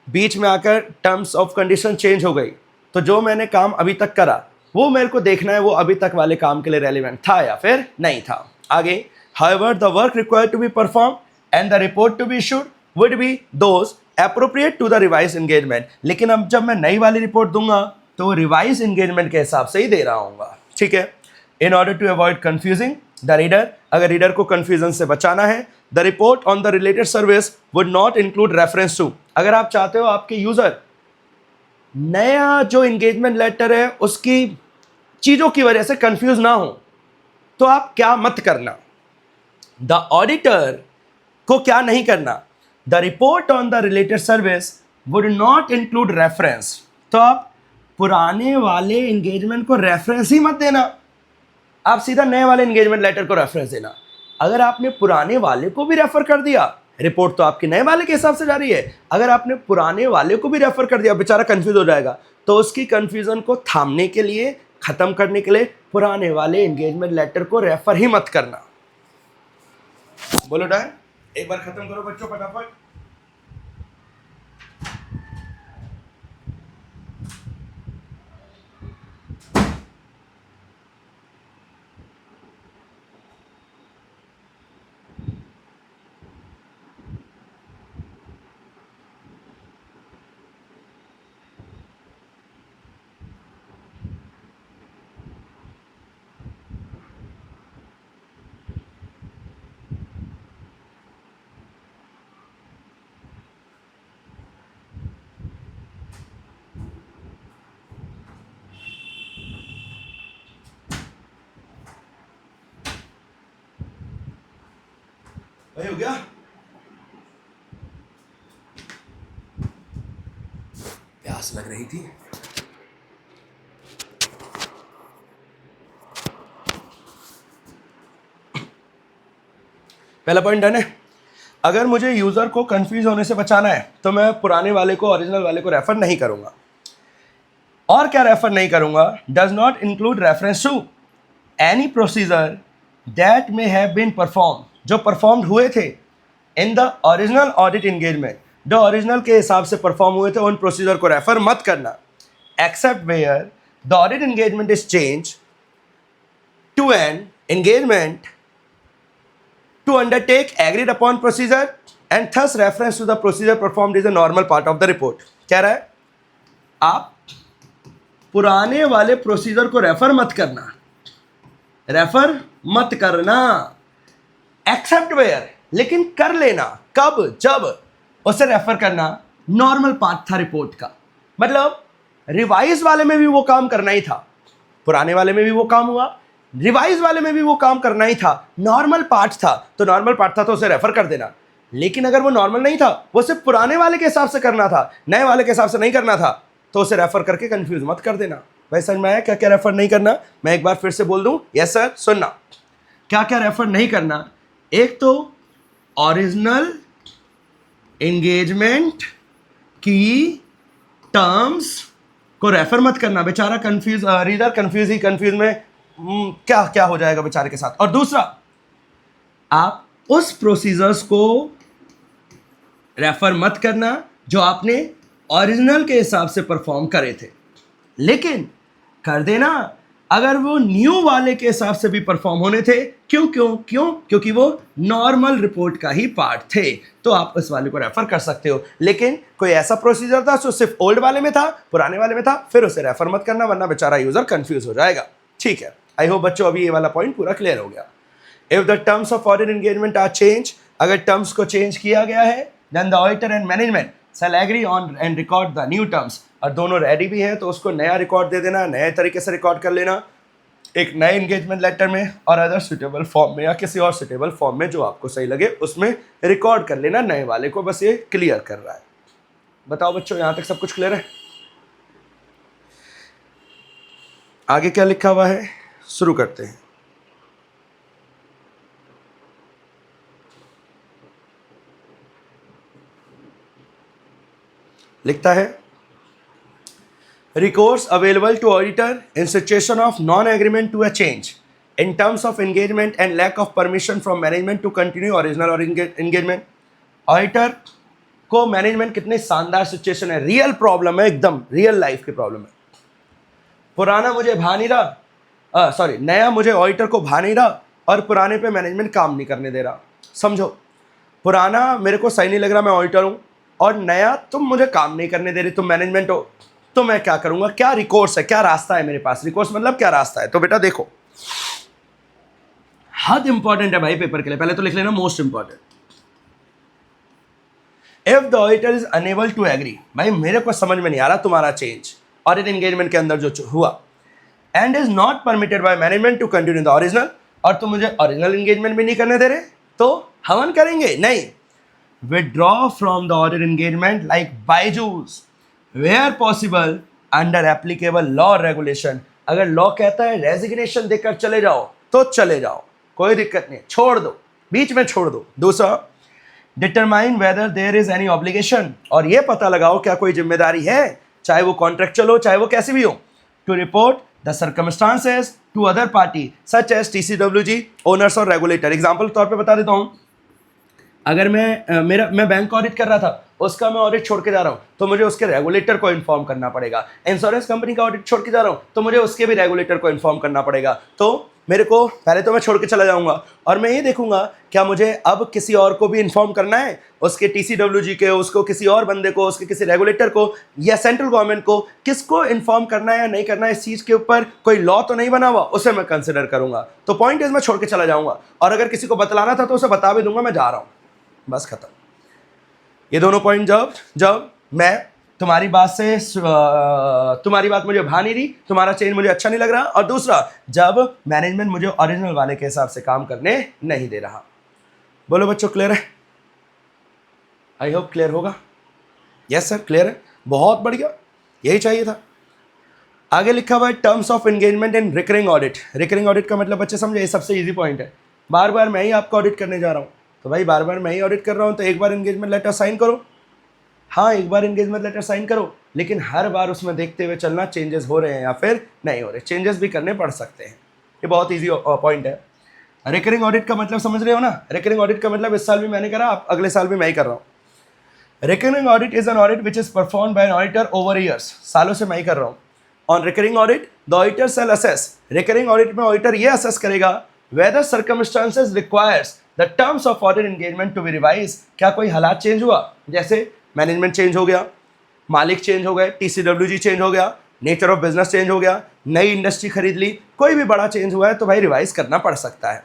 A: बीच में आकर टर्म्स ऑफ कंडीशन चेंज हो गई, तो जो मैंने काम अभी तक करा वो मेरे को देखना है वो अभी तक वाले काम के लिए रेलिवेंट था या फिर नहीं था। आगे, however the work required to be performed and the report to be issued would be those appropriate to the revised engagement, लेकिन अब जब मैं नई वाली रिपोर्ट दूंगा तो रिवाइज एंगेजमेंट के हिसाब से ही दे रहा हूँगा। ठीक है। In order to avoid confusing the reader, अगर रीडर को कंफ्यूजन से बचाना है, the report on the related service would not include reference to, अगर आप चाहते हो आपके यूजर नया जो एंगेजमेंट लेटर है उसकी चीज़ों की वजह से कंफ्यूज ना हो, तो आप क्या मत करना, द ऑडिटर को क्या नहीं करना, the report on the related service would not include reference, तो आप पुराने वाले एंगेजमेंट को रेफरेंस ही मत देना, आप सीधा नए वाले एंगेजमेंट लेटर को रेफरेंस देना। अगर आपने पुराने वाले को भी रेफर कर दिया, रिपोर्ट तो आपकी नए वाले के हिसाब से जा रही है, अगर आपने पुराने वाले को भी रेफर कर दिया, बेचारा कंफ्यूज हो जाएगा, तो उसकी कंफ्यूजन को थामने के लिए, खत्म करने के लिए पुराने वाले एंगेजमेंट लेटर को रेफर ही मत करना। बोलो डाय, एक बार खत्म करो बच्चों फटाफट। भाई हो गया? प्यास लग रही थी। पहला पॉइंट डन है। अगर मुझे यूजर को कंफ्यूज होने से बचाना है तो मैं पुराने वाले को ओरिजिनल वाले को रेफर नहीं करूंगा। और क्या रेफर नहीं करूंगा, does not include reference to any procedure that may have been perform, जो परफॉर्म्ड हुए थे in the original audit engagement, जो ओरिजिनल के हिसाब से परफॉर्म हुए थे, उन प्रोसीजर को रेफर मत करना। Except where the audit engagement is change to an engagement to undertake agreed upon procedure and thus reference to the procedure performed is a normal part of the report। कह रहा है आप पुराने वाले procedure को refer मत करना, refer मत करना, एक्सेप्ट वेयर, लेकिन कर लेना कब, जब उसे रेफर करना नॉर्मल पार्ट था रिपोर्ट का। मतलब रिवाइज वाले में भी वो काम करना ही था, पुराने वाले में भी वो काम हुआ, रिवाइज वाले में भी वो काम करना ही था, नॉर्मल पार्ट था, तो नॉर्मल पार्ट था तो उसे रेफर कर देना। लेकिन अगर वो नॉर्मल नहीं था, वो सिर्फ पुराने वाले के हिसाब से करना था, नए वाले के हिसाब से नहीं करना था, तो उसे रेफर करके कंफ्यूज मत कर देना। भाई समझ में आया क्या क्या रेफर नहीं करना? मैं एक बार फिर से बोल दूं, यस सर। सुनना, क्या क्या रेफर नहीं करना। एक तो ओरिजिनल एंगेजमेंट की टर्म्स को रेफर मत करना, बेचारा कंफ्यूज रीडर कंफ्यूज में क्या क्या हो जाएगा बेचारे के साथ। और दूसरा, आप उस प्रोसीजर्स को रेफर मत करना जो आपने ओरिजिनल के हिसाब से परफॉर्म करे थे, लेकिन कर देना अगर वो न्यू वाले के हिसाब से भी परफॉर्म होने थे। क्यों क्यों क्यों? क्योंकि वो नॉर्मल रिपोर्ट का ही पार्ट थे, तो आप उस वाले को रेफर कर सकते हो। लेकिन कोई ऐसा प्रोसीजर था जो सिर्फ ओल्ड वाले में था, पुराने वाले में था, फिर उसे रेफर मत करना, वरना बेचारा यूजर कंफ्यूज हो जाएगा। ठीक है, आई होप बच्चों अभी ये वाला पॉइंट पूरा क्लियर हो गया। If the terms of audit engagement are change, अगर टर्म्स को चेंज किया गया है, then the auditor and management shall agree on and record the new terms, और दोनों रेडी भी हैं तो उसको नया रिकॉर्ड दे देना, नए तरीके से रिकॉर्ड कर लेना, एक नए एंगेजमेंट लेटर में और अदर सुटेबल फॉर्म में, या किसी और सुटेबल फॉर्म में जो आपको सही लगे उसमें रिकॉर्ड कर लेना नए वाले को। बस ये क्लियर कर रहा है। बताओ बच्चों, यहां तक सब कुछ क्लियर है? आगे क्या लिखा हुआ है, शुरू करते हैं। लिखता है, recourse available to auditor in situation of non-agreement to a change in terms of engagement and lack of permission from management to continue original or engagement। Auditor को मैनेजमेंट कितनी शानदार सिचुएशन है, रियल प्रॉब्लम है, एकदम real life की problem है। पुराना मुझे भा नहीं रहा, सॉरी नया मुझे ऑडिटर को भा नहीं रहा, और पुराने पे मैनेजमेंट काम नहीं करने दे रहा। समझो, पुराना मेरे को सही नहीं लग रहा, मैं ऑडिटर हूं, और नया तुम मुझे काम नहीं करने दे रही, तुम मैनेजमेंट हो, तो मैं क्या करूंगा? क्या रिकोर्स है, क्या रास्ता है मेरे पास? रिकोर्स मतलब क्या रास्ता है? तो बेटा देखो, हद इंपॉर्टेंट है भाई पेपर के लिए, पहले तो लिख लेना most important. If the auditor is unable to agree, भाई मेरे को समझ में नहीं आ रहा तुम्हारा चेंज ऑडिट एंगेजमेंट के अंदर जो हुआ, and is not permitted by management to continue the original, और तुम मुझे ओरिजिनल एंगेजमेंट भी नहीं करने दे रहे, तो हवन करेंगे नहीं। Withdraw from the audit engagement like Byju's where possible under applicable law regulation. अगर लॉ कहता है रेजिग्नेशन देकर चले जाओ तो चले जाओ, कोई दिक्कत नहीं, छोड़ दो, बीच में छोड़ दो। दूसरा, determine whether there is any obligation, और ये पता लगाओ क्या कोई जिम्मेदारी है, चाहे वो कॉन्ट्रेक्चुअल हो चाहे वो कैसी भी हो, to report the circumstances to other party such as TCWG, owners और रेगुलेटर। एग्जाम्पल के तौर पे बता देता हूँ, अगर मैं बैंक ऑडिट कर रहा था, उसका मैं ऑडिट छोड़ के जा रहा हूँ, तो मुझे उसके रेगुलेटर को इन्फॉर्म करना पड़ेगा। इंश्योरेंस कंपनी का ऑडिट छोड़ के जा रहा हूँ, तो मुझे उसके भी रेगुलेटर को इन्फॉर्म करना पड़ेगा। तो मेरे को पहले तो मैं छोड़ के चला जाऊंगा, और मैं ये देखूंगा क्या मुझे अब किसी और को भी इन्फॉर्म करना है, उसके TCWG के, उसको किसी और बंदे को, उसके किसी रेगुलेटर को या सेंट्रल गवर्नमेंट को, किसको इन्फॉर्म करना है या नहीं करना है, इस चीज़ के ऊपर कोई लॉ तो नहीं बना हुआ, उसे मैं कंसिडर करूंगा। तो पॉइंट इज मैं छोड़ के चला जाऊंगा, और अगर किसी को बतलाना था तो उसे बता भी दूंगा मैं जा रहा हूँ, बस खत्म। ये दोनों पॉइंट जब मैं तुम्हारी बात से तुम्हारी बात मुझे भा नहीं रही, तुम्हारा चेंज मुझे अच्छा नहीं लग रहा, और दूसरा जब मैनेजमेंट मुझे ओरिजिनल वाले के हिसाब से काम करने नहीं दे रहा। बोलो बच्चों, क्लियर है? आई होप क्लियर होगा। यस सर, क्लियर है, बहुत बढ़िया, यही चाहिए था। आगे लिखा हुआ है terms of engagement in recurring audit. Recurring audit का मतलब बच्चे समझे, ये सबसे इजी पॉइंट है। बार बार मैं ही आपका ऑडिट करने जा रहा हूँ, तो भाई बार बार मैं ही ऑडिट कर रहा हूँ, तो एक बार एंगेजमेंट लेटर साइन करो। हाँ, एक बार एंगेजमेंट लेटर साइन करो, लेकिन हर बार उसमें देखते हुए चलना चेंजेस हो रहे हैं या फिर नहीं हो रहे, चेंजेस भी करने पड़ सकते हैं। ये बहुत ईजी पॉइंट है। रिकरिंग ऑडिट का मतलब समझ रहे हो ना? रिकरिंग ऑडिट का मतलब इस साल भी मैंने करा, अगले साल भी मैं ही कर रहा हूँ। Recurring audit is an audit which is perform by an auditor over years, सालों से मैं ही कर रहा हूँ। On recurring audit the auditor shall assess, recurring audit में ऑडिटर ये असेस करेगा whether circumstances requires the terms of audit engagement to be revise, क्या कोई हालात चेंज हुआ, जैसे मैनेजमेंट चेंज हो गया, मालिक चेंज हो गए, TCWG चेंज हो गया, नेचर ऑफ बिजनेस चेंज हो गया, नई इंडस्ट्री खरीद ली, कोई भी बड़ा चेंज हुआ है तो भाई रिवाइज करना पड़ सकता है।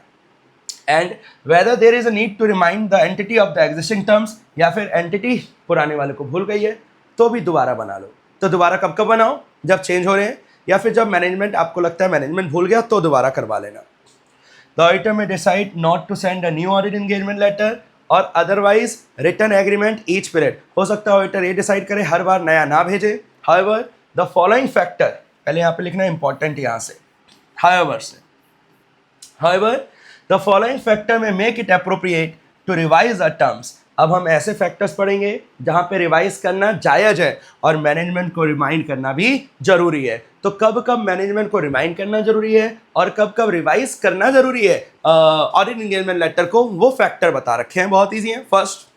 A: And whether there is a need to remind the entity of the existing terms, या फिर एंटिटी पुराने वाले को भूल गई है तो भी दोबारा बना लो। तो दोबारा कब कब बनाओ? जब चेंज हो रहे हैं, या फिर जब मैनेजमेंट आपको लगता है मैनेजमेंट भूल गया तो दोबारा करवा लेना। The auditor may decide not to send a new audit engagement letter or otherwise return agreement each period. हो सकता है ऑडिटर ये डिसाइड करे हर बार नया ना भेजे। हाउएवर द फॉलोइंग फैक्टर, पहले यहाँ पे लिखना इंपॉर्टेंट यहाँ से हाउएवर से, however the following factor may make it appropriate to revise the terms. अब हम ऐसे फैक्टर्स पढ़ेंगे जहां पे रिवाइज करना जायज है और मैनेजमेंट को रिमाइंड करना भी जरूरी है। तो कब कब मैनेजमेंट को रिमाइंड करना जरूरी है और कब कब रिवाइज करना जरूरी है ऑडिट एंगेजमेंट लेटर को, वो फैक्टर बता रखे हैं, बहुत ईजी है। फर्स्ट,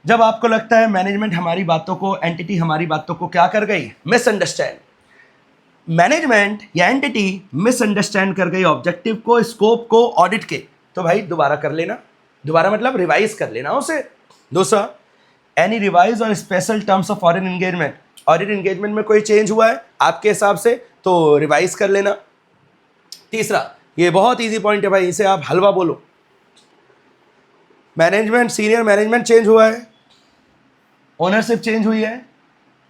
A: जब आपको लगता है मैनेजमेंट हमारी बातों को, एंटिटी हमारी बातों को क्या कर गई, मिसअंडरस्टैंड, मैनेजमेंट या एंटिटी मिसअंडरस्टैंड कर गई ऑब्जेक्टिव को, स्कोप को ऑडिट के, तो भाई दोबारा कर लेना। दोबारा मतलब रिवाइज कर लेना उसे। दूसरा, एनी रिवाइज और special terms of audit engagement, audit engagement में कोई चेंज हुआ है आपके हिसाब से तो रिवाइज कर लेना। तीसरा, ये बहुत इजी पॉइंट है भाई, इसे आप हलवा बोलो, मैनेजमेंट, सीनियर मैनेजमेंट चेंज हुआ है, ओनरशिप चेंज हुई है,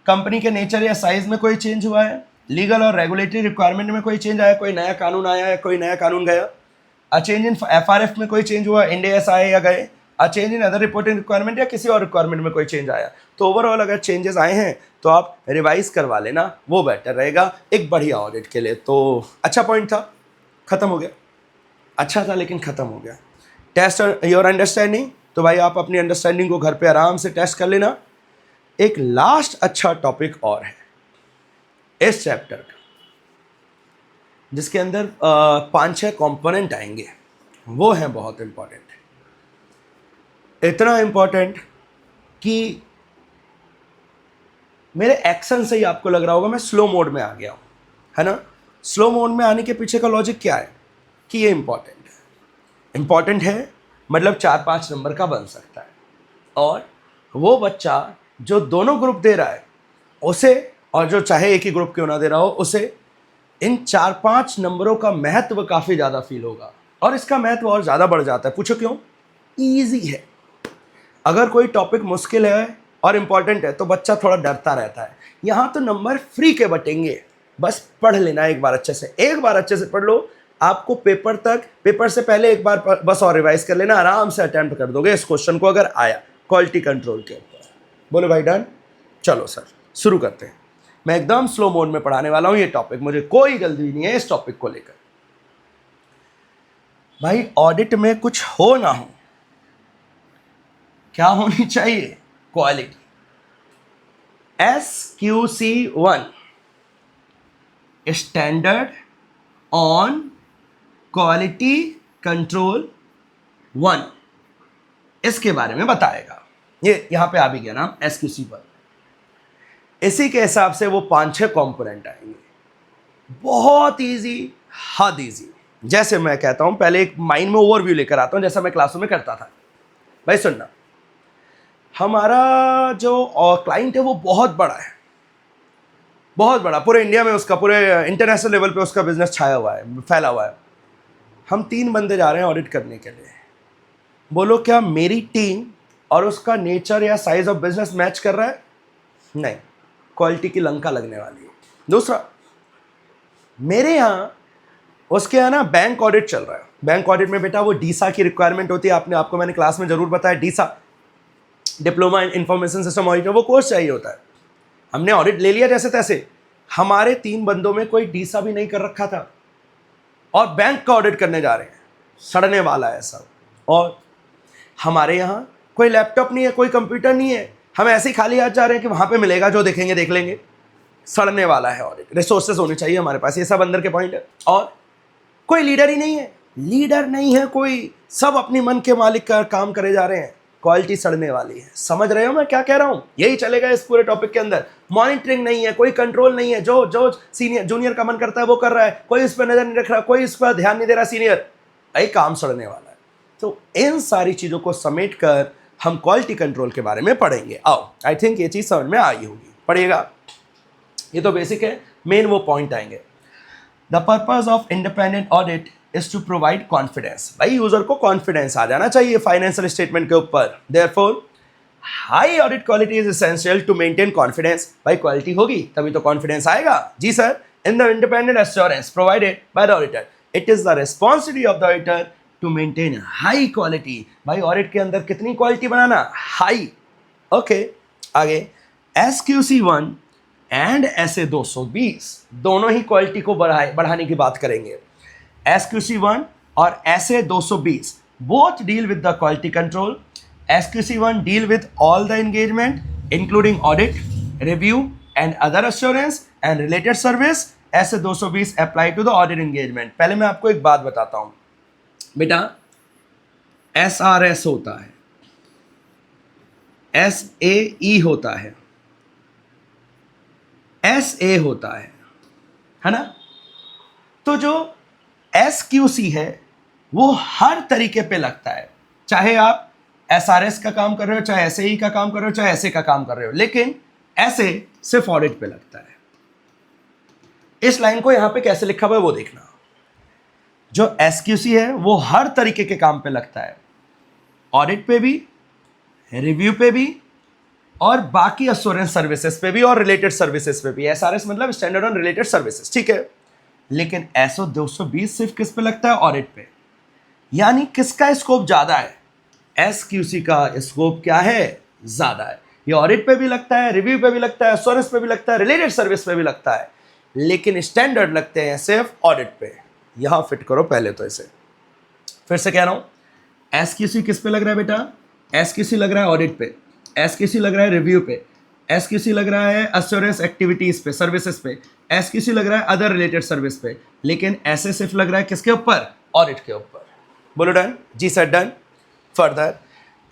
A: कंपनी के नेचर या साइज में कोई चेंज हुआ है, लीगल और रेगुलेटरी रिक्वायरमेंट में कोई चेंज आया, कोई नया कानून आया है, कोई नया कानून गया, अ चेंज इन FRF में कोई चेंज हुआ, इंडिया आए या गए, अ change in other reporting requirement या किसी और रिक्वायरमेंट में कोई चेंज आया, तो ओवरऑल अगर चेंजेस आए हैं तो आप रिवाइज करवा लेना, वो बेटर रहेगा एक बढ़िया ऑडिट के लिए। तो अच्छा पॉइंट था, खत्म हो गया, अच्छा था लेकिन खत्म हो गया। टेस्ट योर अंडरस्टैंडिंग, तो भाई आप अपनी अंडरस्टैंडिंग को घर पे आराम से टेस्ट कर लेना। एक लास्ट अच्छा टॉपिक और है इस चैप्टर का, जिसके अंदर 5-6 कंपोनेंट आएंगे, वो हैं बहुत इंपॉर्टेंट, इतना इंपॉर्टेंट कि मेरे एक्शन से ही आपको लग रहा होगा मैं स्लो मोड में आ गया हूं, है ना। स्लो मोड में आने के पीछे का लॉजिक क्या है कि ये इंपॉर्टेंट है, इंपॉर्टेंट है मतलब 4-5 नंबर का बन सकता है, और वो बच्चा जो दोनों ग्रुप दे रहा है उसे, और जो चाहे एक ही ग्रुप क्यों ना दे रहा हो उसे, इन 4-5 नंबरों का महत्व काफ़ी ज़्यादा फील होगा, और इसका महत्व और ज़्यादा बढ़ जाता है। पूछो क्यों? ईजी है। अगर कोई टॉपिक मुश्किल है और इम्पॉर्टेंट है तो बच्चा थोड़ा डरता रहता है, यहाँ तो नंबर फ्री के बटेंगे, बस पढ़ लेना एक बार अच्छे से, एक बार अच्छे से पढ़ लो, आपको पेपर से पहले एक बार बस और रिवाइज कर लेना, आराम से अटेम्प्ट कर दोगे इस क्वेश्चन को अगर आया क्वालिटी कंट्रोल के ऊपर। बोलो भाई डन? चलो सर शुरू करते हैं। मैं एकदम स्लो मोड में पढ़ाने वाला हूं ये टॉपिक, मुझे कोई जल्दी नहीं है इस टॉपिक को लेकर। भाई ऑडिट में कुछ हो ना हो, क्या होनी चाहिए? Quality. SQC1 standard on quality control 1, इसके बारे में बताएगा। ये यहां पे आ भी गया नाम SQC1। इसी के हिसाब से वो 5-6 कंपोनेंट आएंगे, बहुत इजी, हद इजी। जैसे मैं कहता हूं, पहले एक माइंड में ओवरव्यू लेकर आता हूं जैसा मैं क्लासों में करता था। भाई सुनना, हमारा जो क्लाइंट है वो बहुत बड़ा है, बहुत बड़ा, पूरे इंडिया में उसका, पूरे इंटरनेशनल लेवल पे उसका बिजनेस छाया हुआ है, फैला हुआ है। हम 3 बंदे जा रहे हैं ऑडिट करने के लिए। बोलो क्या मेरी टीम और उसका नेचर या साइज ऑफ बिजनेस मैच कर रहा है? नहीं, क्वालिटी की लंका लगने वाली है। दूसरा, मेरे यहाँ उसके यहाँ ना बैंक ऑडिट चल रहा है। बैंक ऑडिट में बेटा वो डीसा की रिक्वायरमेंट होती है, आपको मैंने क्लास में जरूर बताया, DISA diploma in information system auditor, वो कोर्स चाहिए होता है। हमने ऑडिट ले लिया जैसे तैसे, हमारे 3 बंदों में कोई डीसा भी नहीं कर रखा था और बैंक का ऑडिट करने जा रहे हैं, सड़ने वाला है सब। और हमारे यहाँ कोई लैपटॉप नहीं है, कोई कंप्यूटर नहीं है, हम ऐसे ही खाली हाथ जा रहे हैं कि वहाँ पे मिलेगा, जो देखेंगे देख लेंगे, सड़ने वाला है ऑडिट। रिसोर्सेज होने चाहिए हमारे पास, ये सब अंदर के पॉइंट है। और कोई लीडर ही नहीं है, लीडर नहीं है कोई, सब अपनी मन के मालिक का काम करे जा रहे हैं, क्वालिटी सड़ने वाली है। समझ रहे हो मैं क्या कह रहा हूँ? यही चलेगा इस पूरे टॉपिक के अंदर। मॉनिटरिंग नहीं है, कोई कंट्रोल नहीं है, जो सीनियर जूनियर का मन करता है वो कर रहा है, कोई इस पर नजर नहीं रख रहा, कोई इस पर ध्यान नहीं दे रहा सीनियर, यही काम सड़ने वाला है। तो इन सारी चीज़ों को समेट कर हम क्वालिटी कंट्रोल के बारे में पढ़ेंगे। आओ, आई थिंक ये चीज़ समझ में आई होगी, पढ़िएगा। ये तो बेसिक है, मेन वो पॉइंट आएंगे। The purpose of independent audit is to provide confidence. भाई यूजर को कॉन्फिडेंस आ जाना चाहिए फाइनेंशियल स्टेटमेंट के ऊपर। Therefore high audit quality is essential to maintain confidence. भाई क्वालिटी होगी तभी तो कॉन्फिडेंस आएगा। जी sir, in the independent assurance provided by the auditor. It is the responsibility of the auditor to maintain high quality. भाई audit के अंदर कितनी क्वालिटी बनाना? हाई. ओके, आगे SQC1 एंड SA220 दोनों ही क्वालिटी को बढ़ाने की बात करेंगे. SQC1 और SA220 both deal with the quality control. SQC1 deal with all the engagement including audit, review and other assurance and related service. SA220 apply to the audit engagement. पहले मैं आपको एक बात बताता हूं बेटा. SRS होता है, SAE होता है, SA होता है ना. तो जो SQC है वो हर तरीके पे लगता है, चाहे आप SRS का काम कर रहे हो, चाहे SAE का काम कर रहे हो, चाहे SA का काम कर रहे हो, लेकिन SA सिर्फ ऑडिट पे लगता है. इस लाइन को यहां पे कैसे लिखा हुआ है वो देखना. जो SQC है वो हर तरीके के काम पे लगता है, ऑडिट पे भी, रिव्यू पे भी और बाकी अश्योरेंस सर्विसेज पे भी और रिलेटेड सर्विसेज पे भी. SRS मतलब स्टैंडर्ड ऑन रिलेटेड सर्विसेज, ठीक है. लेकिन SO220 सिर्फ किस पे लगता है? ऑडिट पे. यानी किसका स्कोप ज्यादा है? SQC का स्कोप क्या है? ज्यादा है. ये ऑडिट पे भी लगता है, रिव्यू पे भी लगता है, अश्योरेंस पे भी लगता है, रिलेटेड सर्विस पे भी लगता है, लेकिन स्टैंडर्ड लगते हैं सिर्फ ऑडिट पे. यहां फिट करो पहले तो इसे. फिर से कह रहा हूं, SQC किस पे लग रहा है बेटा? SQC लग रहा है ऑडिट पे, SQC लग रहा है रिव्यू पे, SQC लग रहा है अश्योरेंस एक्टिविटीज पे, सर्विसेज पे, SQC लग रहा है अदर रिलेटेड सर्विस पे, लेकिन ऐसे सिर्फ लग रहा है किसके ऊपर? ऑडिट के ऊपर. बोलो डन? जी sir done. Further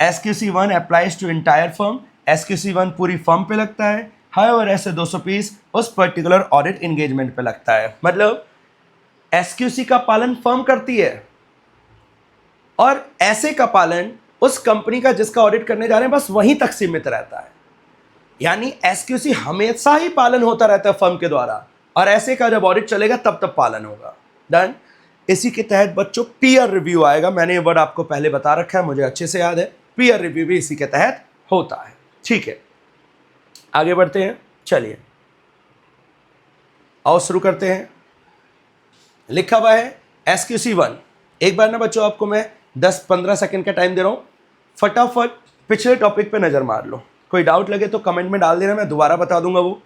A: SQC1 applies to entire firm. SQC1 पूरी फर्म पे लगता है. हाउएवर SA220 उस पर्टिकुलर ऑडिट एंगेजमेंट पे लगता है. मतलब SQC का पालन फर्म करती है और ऐसे का पालन उस कंपनी का जिसका ऑडिट करने जा रहे हैं बस वहीं तक सीमित रहता है. यानी SQC हमेशा ही पालन होता रहता है फर्म के द्वारा, और ऐसे का जब ऑडिट चलेगा तब तब पालन होगा. डन. इसी के तहत बच्चों पीयर रिव्यू आएगा. मैंने ये वर्ड आपको पहले बता रखा है, मुझे अच्छे से याद है. पीयर रिव्यू भी इसी के तहत होता है. ठीक है, आगे बढ़ते हैं. चलिए आओ शुरू करते हैं. लिखा हुआ है SQC1. एक बार ना बच्चों आपको मैं 10-15 सेकंड का टाइम दे रहा हूं, फटाफट पिछले टॉपिक पे नजर मार लो. कोई डाउट लगे तो कमेंट में डाल देना, मैं दोबारा बता दूंगा वो.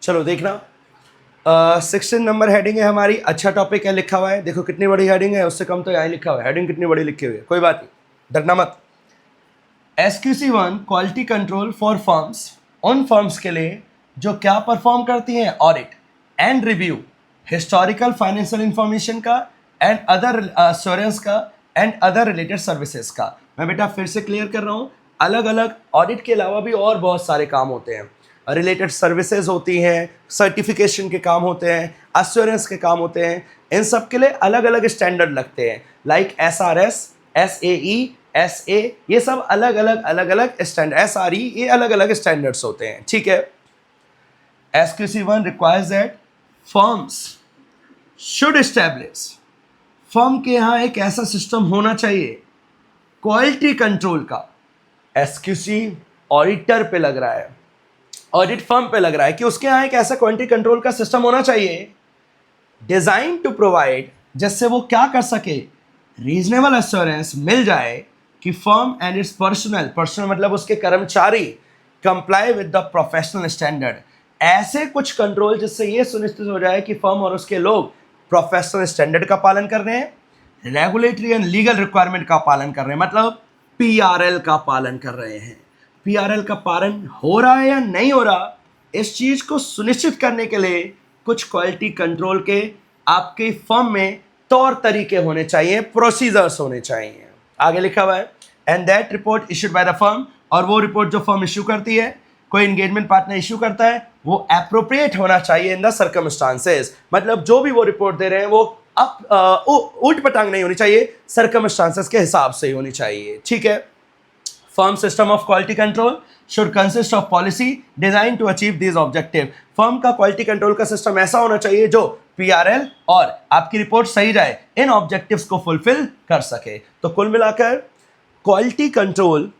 A: चलो देखना, 16 नंबर हेडिंग है हमारी. अच्छा टॉपिक है, लिखा हुआ है. देखो कितनी बड़ी हेडिंग है, उससे कम तो यहाँ लिखा हुआ है. हेडिंग कितनी बड़ी लिखी हुई है, कोई बात नहीं, डरना मत. SQC1 quality control for firms, उन फर्म्स के लिए जो क्या परफॉर्म करती हैं? Audit and review, historical financial information का एंड अदर अश्योरेंस का एंड अदर रिलेटेड सर्विसेज का. मैं बेटा फिर से क्लियर कर रहा हूँ, अलग अलग ऑडिट के अलावा भी और बहुत सारे काम होते हैं. रिलेटेड सर्विसेज होती हैं, सर्टिफिकेशन के काम होते हैं, अश्योरेंस के काम होते हैं. इन सब के लिए अलग अलग स्टैंडर्ड लगते हैं, लाइक SRS, SAE, SA, ये सब अलग अलग स्टैंडर्ड. SRE, ये अलग अलग स्टैंडर्ड्स होते हैं. ठीक है. SQC1 requires that firms should establish, firm के यहाँ एक ऐसा सिस्टम होना चाहिए क्वालिटी कंट्रोल का. SQC ऑडिटर पे लग रहा है, ऑडिट फर्म पे लग रहा है कि उसके यहाँ एक ऐसा क्वालिटी कंट्रोल का सिस्टम होना चाहिए डिजाइन टू प्रोवाइड, जिससे वो क्या कर सके? रीजनेबल एश्योरेंस मिल जाए कि फर्म एंड इट्स पर्सनल मतलब उसके कर्मचारी comply with the professional standard. ऐसे कुछ कंट्रोल जिससे ये सुनिश्चित हो जाए कि फर्म और उसके लोग प्रोफेशनल स्टैंडर्ड का पालन कर रहे हैं, रेगुलेटरी एंड लीगल रिक्वायरमेंट का पालन कर रहे हैं. मतलब पीआरएल का पालन कर रहे हैं। पीआरएल का पालन हो रहा है या नहीं हो रहा, इस चीज को सुनिश्चित करने के लिए कुछ क्वालिटी कंट्रोल के आपके फर्म में तौर तरीके होने चाहिए, प्रोसीजर्स होने चाहिए। आगे लिखा हुआ है and that report issued by the firm, और वो रिपोर्ट जो फर्म इश्यू करती है, कोई एंगेजमेंट पार्टनर इश्यू करता है, वो एप्रोप्रिएट होना चाहिए इन द सर्कमस्टांसेस। मतलब जो भी वो रिपोर्ट दे रहे हैं वो उल्ट पटांग नहीं होनी चाहिए, सर्कमस्टांसेस के हिसाब से ही होनी चाहिए। ठीक है। Firm system of quality control should consist of policy design to achieve this objective. Firm का क्वालिटी कंट्रोल का सिस्टम ऐसा होना चाहिए जो पीआरएल और आपकी रिपोर्ट सही जाए, इन ऑब्जेक्टिव्स को फुलफिल कर सके। तो कुल मिलाकर क्वालिटी कंट्रोल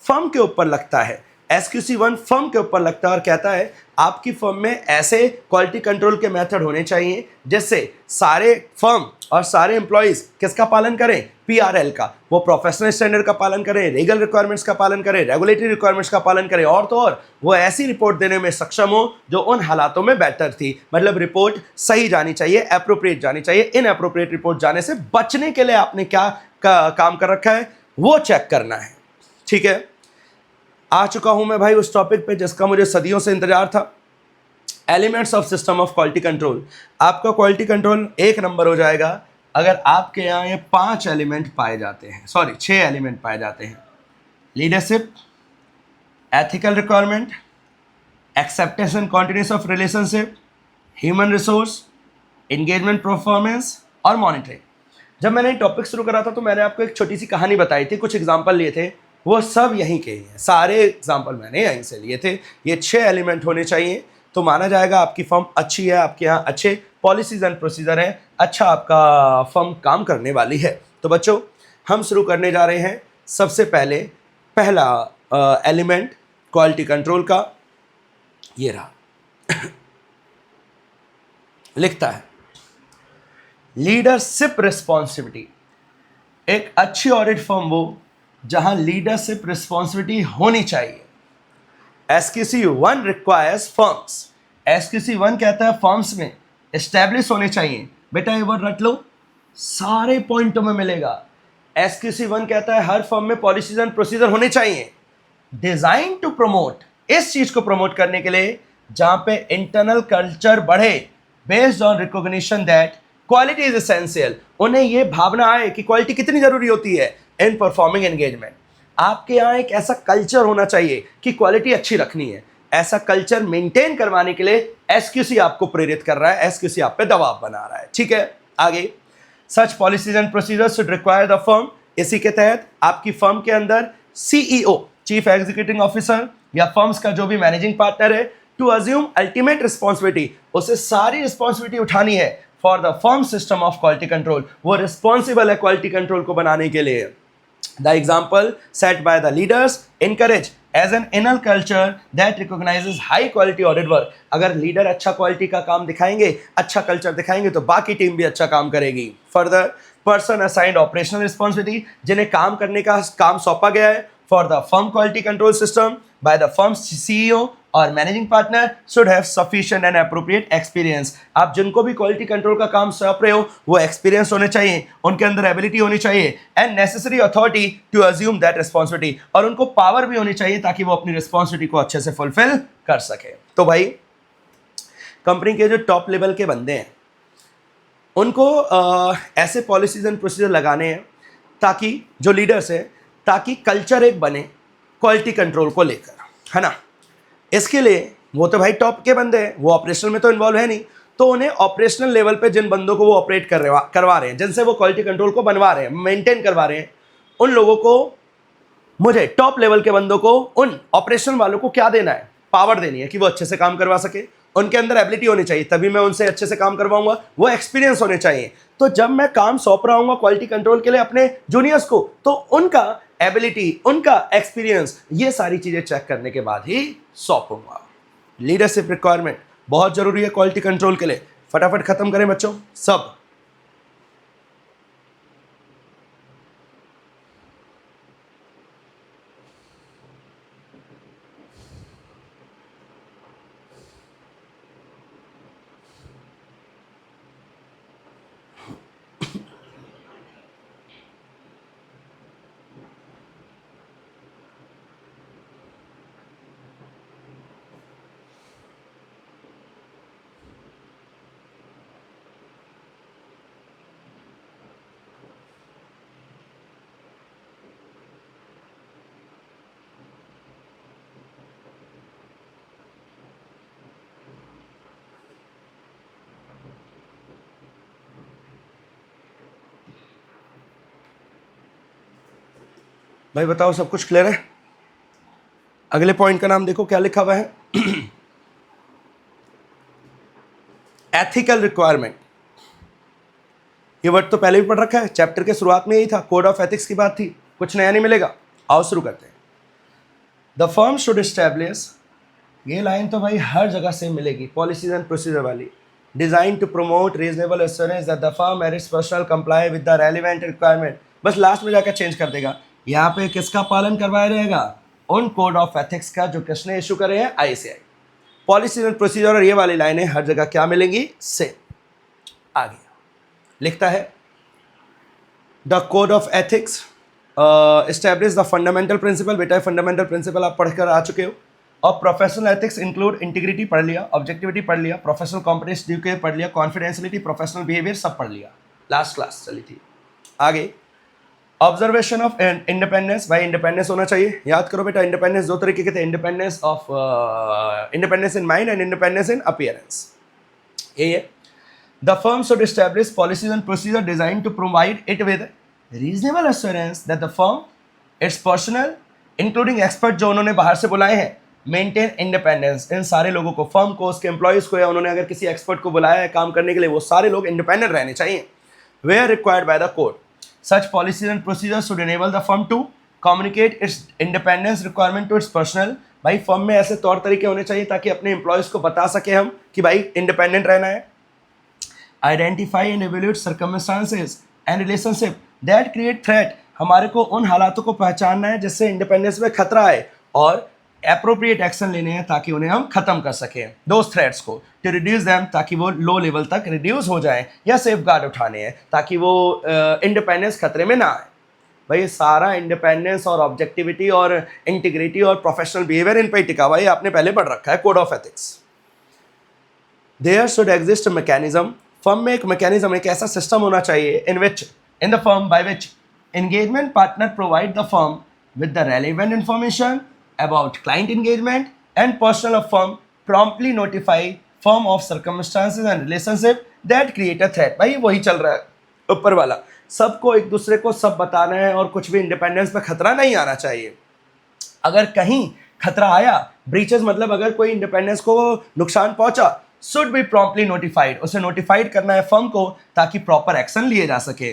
A: फर्म के ऊपर लगता है, SQC1 फर्म के ऊपर लगता है और कहता है आपकी फर्म में ऐसे क्वालिटी कंट्रोल के मेथड होने चाहिए जिससे सारे फर्म और सारे एम्प्लॉइज किसका पालन करें, पीआरएल का। वो प्रोफेशनल स्टैंडर्ड का पालन करें, लीगल रिक्वायरमेंट्स का पालन करें, रेगुलेटरी रिक्वायरमेंट्स का पालन करें, और तो और वो ऐसी रिपोर्ट देने में सक्षम हो जो उन हालातों में बेटर थी। मतलब रिपोर्ट सही जानी चाहिए, अप्रोप्रिएट जानी चाहिए। इन अप्रोप्रिएट रिपोर्ट जाने से बचने के लिए आपने क्या काम कर रखा है वो चेक करना है। ठीक है। आ चुका हूं मैं भाई उस टॉपिक पे जिसका मुझे सदियों से इंतजार था, elements of system of quality control. आपका क्वालिटी कंट्रोल एक नंबर हो जाएगा अगर आपके यहाँ ये 5 एलिमेंट पाए जाते हैं, सॉरी 6 एलिमेंट पाए जाते हैं। Leadership, ethical requirement, acceptance and continuous of relationship, human resource, engagement performance और मॉनिटरिंग। जब मैंने टॉपिक शुरू करा था तो मैंने आपको एक छोटी सी कहानी बताई थी, कुछ एग्जाम्पल लिए थे, वो सब यहीं के ही हैं, सारे एग्जाम्पल मैंने यहीं से लिए थे। ये 6 एलिमेंट होने चाहिए तो माना जाएगा आपकी फर्म अच्छी है, आपके यहाँ अच्छे पॉलिसीज एंड प्रोसीजर हैं, अच्छा आपका फर्म काम करने वाली है। तो बच्चों हम शुरू करने जा रहे हैं। सबसे पहले पहला एलिमेंट क्वालिटी कंट्रोल का ये रहा। लिखता है लीडरशिप रिस्पॉन्सिबिलिटी। एक अच्छी ऑडिट फर्म वो जहां लीडरशिप रिस्पॉन्सिबिलिटी होनी चाहिए। SQC1 रिक्वायर्स फर्म्स, SQC1 कहता है फर्म्स में एस्टैब्लिश होने चाहिए। बेटा ये वर्ड रट लो, सारे पॉइंटों में मिलेगा। SQC1 कहता है हर फर्म में पॉलिसीज एंड प्रोसीजर होने चाहिए डिजाइन टू प्रमोट, इस चीज को प्रमोट करने के लिए जहां पे इंटरनल कल्चर बढ़े based on recognition that quality is essential. उन्हें यह भावना आए कि क्वालिटी कितनी जरूरी होती है इन परफॉर्मिंग एंगेजमेंट। आपके यहाँ एक ऐसा कल्चर होना चाहिए कि क्वालिटी अच्छी रखनी है। ऐसा कल्चर मेंटेन करवाने के लिए SQC आपको प्रेरित कर रहा है, SQC आप पे दबाव बना रहा है। ठीक है। आगे such policies and procedures should require the firm, इसी के तहत आपकी फर्म के अंदर CEO चीफ एग्जीक्यूटिव ऑफिसर या फर्म्स का जो भी मैनेजिंग पार्टनर है टू अज्यूम अल्टीमेट रिस्पॉन्सिबिलिटी, उसे सारी रिस्पॉन्सिबिलिटी उठानी है for the firm system of quality control. वो रिस्पॉन्सिबल है क्वालिटी कंट्रोल को बनाने के लिए। The example set by the leaders encourage as an inner culture that recognizes high quality audit work। अगर लीडर अच्छा क्वालिटी का काम दिखाएंगे, अच्छा कल्चर दिखाएंगे तो बाकी टीम भी अच्छा काम करेगी। Further person assigned operational responsibility, जिन्हें काम करने का काम सौंपा गया है for the firm quality control system by the firm CEO और managing partner should have sufficient and appropriate experience. आप जिनको भी क्वालिटी कंट्रोल का काम सौंप रहे हो वो एक्सपीरियंस होने चाहिए, उनके अंदर एबिलिटी होनी चाहिए and necessary authority to assume that responsibility, और उनको पावर भी होनी चाहिए ताकि वो अपनी रिस्पॉन्सिबिलिटी को अच्छे से फुलफिल कर सके। तो भाई कंपनी के जो टॉप लेवल के बंदे हैं उनको ऐसे पॉलिसीज एंड प्रोसीजर लगाने हैं ताकि जो लीडर्स हैं, ताकि कल्चर एक बने क्वालिटी कंट्रोल को लेकर, है ना। इसके लिए वो तो भाई टॉप के बंदे हैं, वो ऑपरेशनल में तो इन्वॉल्व है नहीं, तो उन्हें ऑपरेशनल लेवल पे जिन बंदों को वो ऑपरेट करवा रहे हैं, जिनसे वो क्वालिटी कंट्रोल को बनवा रहे हैं, मेंटेन करवा रहे हैं, उन लोगों को, मुझे टॉप लेवल के बंदों को, उन ऑपरेशनल वालों को क्या देना है, पावर देनी है कि वो अच्छे से काम करवा सके। उनके अंदर एबिलिटी होनी चाहिए तभी मैं उनसे अच्छे से काम करवाऊंगा, वो एक्सपीरियंस होने चाहिए। तो जब मैं काम सौंप रहा हूँ क्वालिटी कंट्रोल के लिए अपने जूनियर्स को, तो उनका एबिलिटी, उनका एक्सपीरियंस, ये सारी चीजें चेक करने के बाद ही सौंपूंगा। लीडरशिप रिक्वायरमेंट बहुत जरूरी है क्वालिटी कंट्रोल के लिए। फटाफट खत्म करें बच्चों सब। भाई बताओ सब कुछ क्लियर है? अगले पॉइंट का नाम देखो क्या लिखा हुआ है। Ethical requirement. ये वर्ड तो पहले भी पढ़ रखा है, चैप्टर के शुरुआत में यही था, कोड ऑफ एथिक्स की बात थी, कुछ नया नहीं मिलेगा। आओ शुरू करते हैं। द फर्म शुड एस्टैब्लिश, ये लाइन तो भाई हर जगह से मिलेगी, पॉलिसीज एंड प्रोसीजर वाली। Design to promote reasonable assurance that the firm and its personal comply with the relevant requirement. बस लास्ट में जाकर चेंज कर देगा। यहाँ पे किसका पालन करवाया जाएगा? उन कोड ऑफ एथिक्स का जो किसने इशू करे हैं, आईसीआई। पॉलिसीज एंड प्रोसीजर और ये वाली लाइनें हर जगह क्या मिलेंगी? सेम। आगे लिखता है the code of ethics establish the fundamental principle. बेटा फंडामेंटल प्रिंसिपल आप पढ़कर आ चुके हो। और प्रोफेशनल एथिक्स इंक्लूड इंटीग्रिटी पढ़ लिया, ऑब्जेक्टिविटी पढ़ लिया, प्रोफेशनल कॉम्पिटेंस ड्यू केयर पढ़ लिया, कॉन्फिडेंशियलिटी, प्रोफेशनल बिहेवियर सब पढ़ लिया, लास्ट क्लास चली थी। आगे ऑब्जर्वेशन ऑफ इंडिपेंडेंस। भाई इंडिपेंडेंस होना चाहिए, याद करो बेटा। इंडिपेंडेंस दो तरीके के थे, independence of independence in mind and independence in appearance. ये है the firm should establish policies and procedure design to provide it with reasonable assurance that the firm its personal including expert जो उन्होंने बाहर से बुलाए हैं, मेंटेन इंडिपेंडेंस। इन सारे लोगों को, फर्म को, उसके एम्प्लॉयज़ को, या उन्होंने अगर किसी एक्सपर्ट को बुलाया है काम करने के लिए, वो सारे लोग इंडिपेंडेंट रहने चाहिए। Where required by the code such policies and procedures should enable the firm to communicate its independence requirement to its personnel। भाई फर्म में ऐसे तौर तरीके होने चाहिए ताकि अपने एम्प्लॉयज़ को बता सके हम कि भाई इंडिपेंडेंट रहना है। Identify and evaluate circumstances and relationship that create threat. हमारे को उन हालातों को पहचानना है जिससे इंडिपेंडेंस में खतरा है, और एप्रोप्रिएट एक्शन लेने हैं ताकि उन्हें हम खत्म कर सकें, दोज थ्रेट्स को, टू रिड्यूस दैम, ताकि वो लो लेवल तक रिड्यूस हो जाएं, या सेफ गार्ड उठाने हैं ताकि वो इंडिपेंडेंस खतरे में ना आए। भाई सारा इंडिपेंडेंस और ऑब्जेक्टिविटी और इंटीग्रिटी और प्रोफेशनल बिहेवियर इन पर ही टिका हुआ है, आपने पहले पढ़ रखा है, code of ethics. There should exist mechanism. Firm में एक मैकेनिज्म, एक ऐसा सिस्टम होना चाहिए in the firm by which engagement partner provide the firm with the relevant information about client engagement and personal of firm, promptly notify firm of circumstances and relationship that create a threat। भाई वही चल रहा है ऊपर वाला, सबको एक दूसरे को सब बताना है और कुछ भी इंडिपेंडेंस पे खतरा नहीं आना चाहिए। अगर कहीं खतरा आया, ब्रीचेस मतलब अगर कोई इंडिपेंडेंस को नुकसान पहुंचा, शुड बी प्रॉम्प्टली नोटिफाइड, उसे नोटिफाइड करना है फर्म को ताकि प्रॉपर एक्शन लिए जा सके।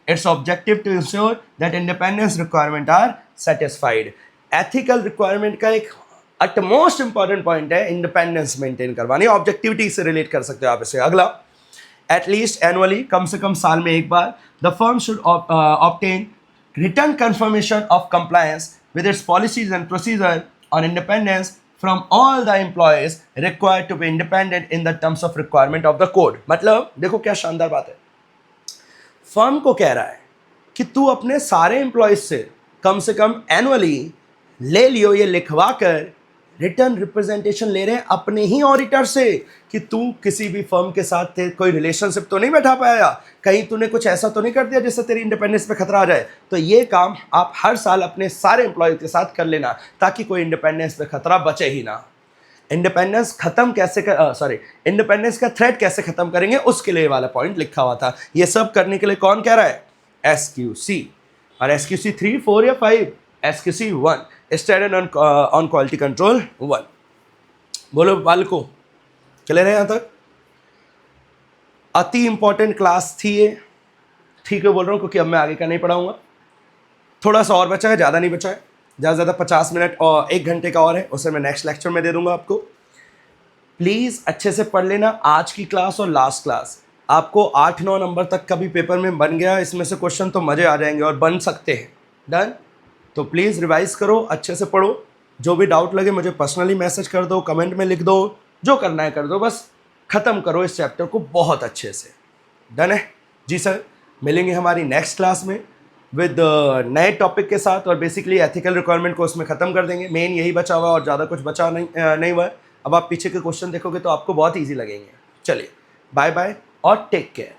A: Its objective to ensure that independence requirement are satisfied. Ethical requirement का एक अटमोस्ट इंपॉर्टेंट पॉइंट है इंडिपेंडेंस मेंटेन करवानी, ऑब्जेक्टिविटी से रिलेट कर सकते हो आप इसे। अगला, एटलीस्ट एनुअली, कम से कम साल में एक बार, the firm should obtain return confirmation of compliance with its policies and procedure on independence from all the employees required to be independent in the terms of requirement of the code. मतलब देखो क्या शानदार बात है, firm को कह रहा है कि तू अपने सारे एम्प्लॉयज से कम एनुअली ले लियो, ये लिखवा कर रिटर्न रिप्रेजेंटेशन ले रहे हैं अपने ही ऑडिटर से कि तू किसी भी फर्म के साथ कोई रिलेशनशिप तो नहीं बैठा पाया, कहीं तूने कुछ ऐसा तो नहीं कर दिया जिससे तेरी इंडिपेंडेंस पे खतरा आ जाए। तो ये काम आप हर साल अपने सारे एम्प्लॉय के साथ कर लेना ताकि कोई इंडिपेंडेंस पे खतरा बचे ही ना। इंडिपेंडेंस खत्म कैसे इंडिपेंडेंस का थ्रेट कैसे खत्म करेंगे, उसके लिए वाला पॉइंट लिखा हुआ था। ये सब करने के लिए कौन कह रहा है? SQC। और SQC 3, 4 या 5? SQC 1, standard on quality control 1। बोलो बालको, चले रहे यहाँ तक? अति इंपॉर्टेंट क्लास थी ये, ठीक है बोल रहा हूँ, क्योंकि अब मैं आगे का नहीं पढ़ाऊँगा। थोड़ा सा और बचा है, ज़्यादा नहीं बचा है, ज़्यादा से ज़्यादा 50 मिनट और 1 घंटे का और है, उसे मैं नेक्स्ट लेक्चर में दे दूँगा आपको। प्लीज़ अच्छे से पढ़ लेना आज की क्लास और लास्ट क्लास। आपको 8-9 नंबर तक का भी पेपर में बन गया, इसमें से क्वेश्चन तो मज़े आ जाएंगे और बन सकते हैं। डन? तो प्लीज़ रिवाइज करो, अच्छे से पढ़ो। जो भी डाउट लगे मुझे पर्सनली मैसेज कर दो, कमेंट में लिख दो, जो करना है कर दो, बस ख़त्म करो इस चैप्टर को बहुत अच्छे से। डन है? जी सर। मिलेंगे हमारी नेक्स्ट क्लास में विद नए टॉपिक के साथ, और बेसिकली एथिकल रिक्वायरमेंट को उसमें ख़त्म कर देंगे। मेन यही बचा हुआ और ज़्यादा कुछ बचा नहीं हुआ है। अब आप पीछे के क्वेश्चन देखोगे तो आपको बहुत ईजी लगेंगे। चलिए बाय बाय और टेक केयर।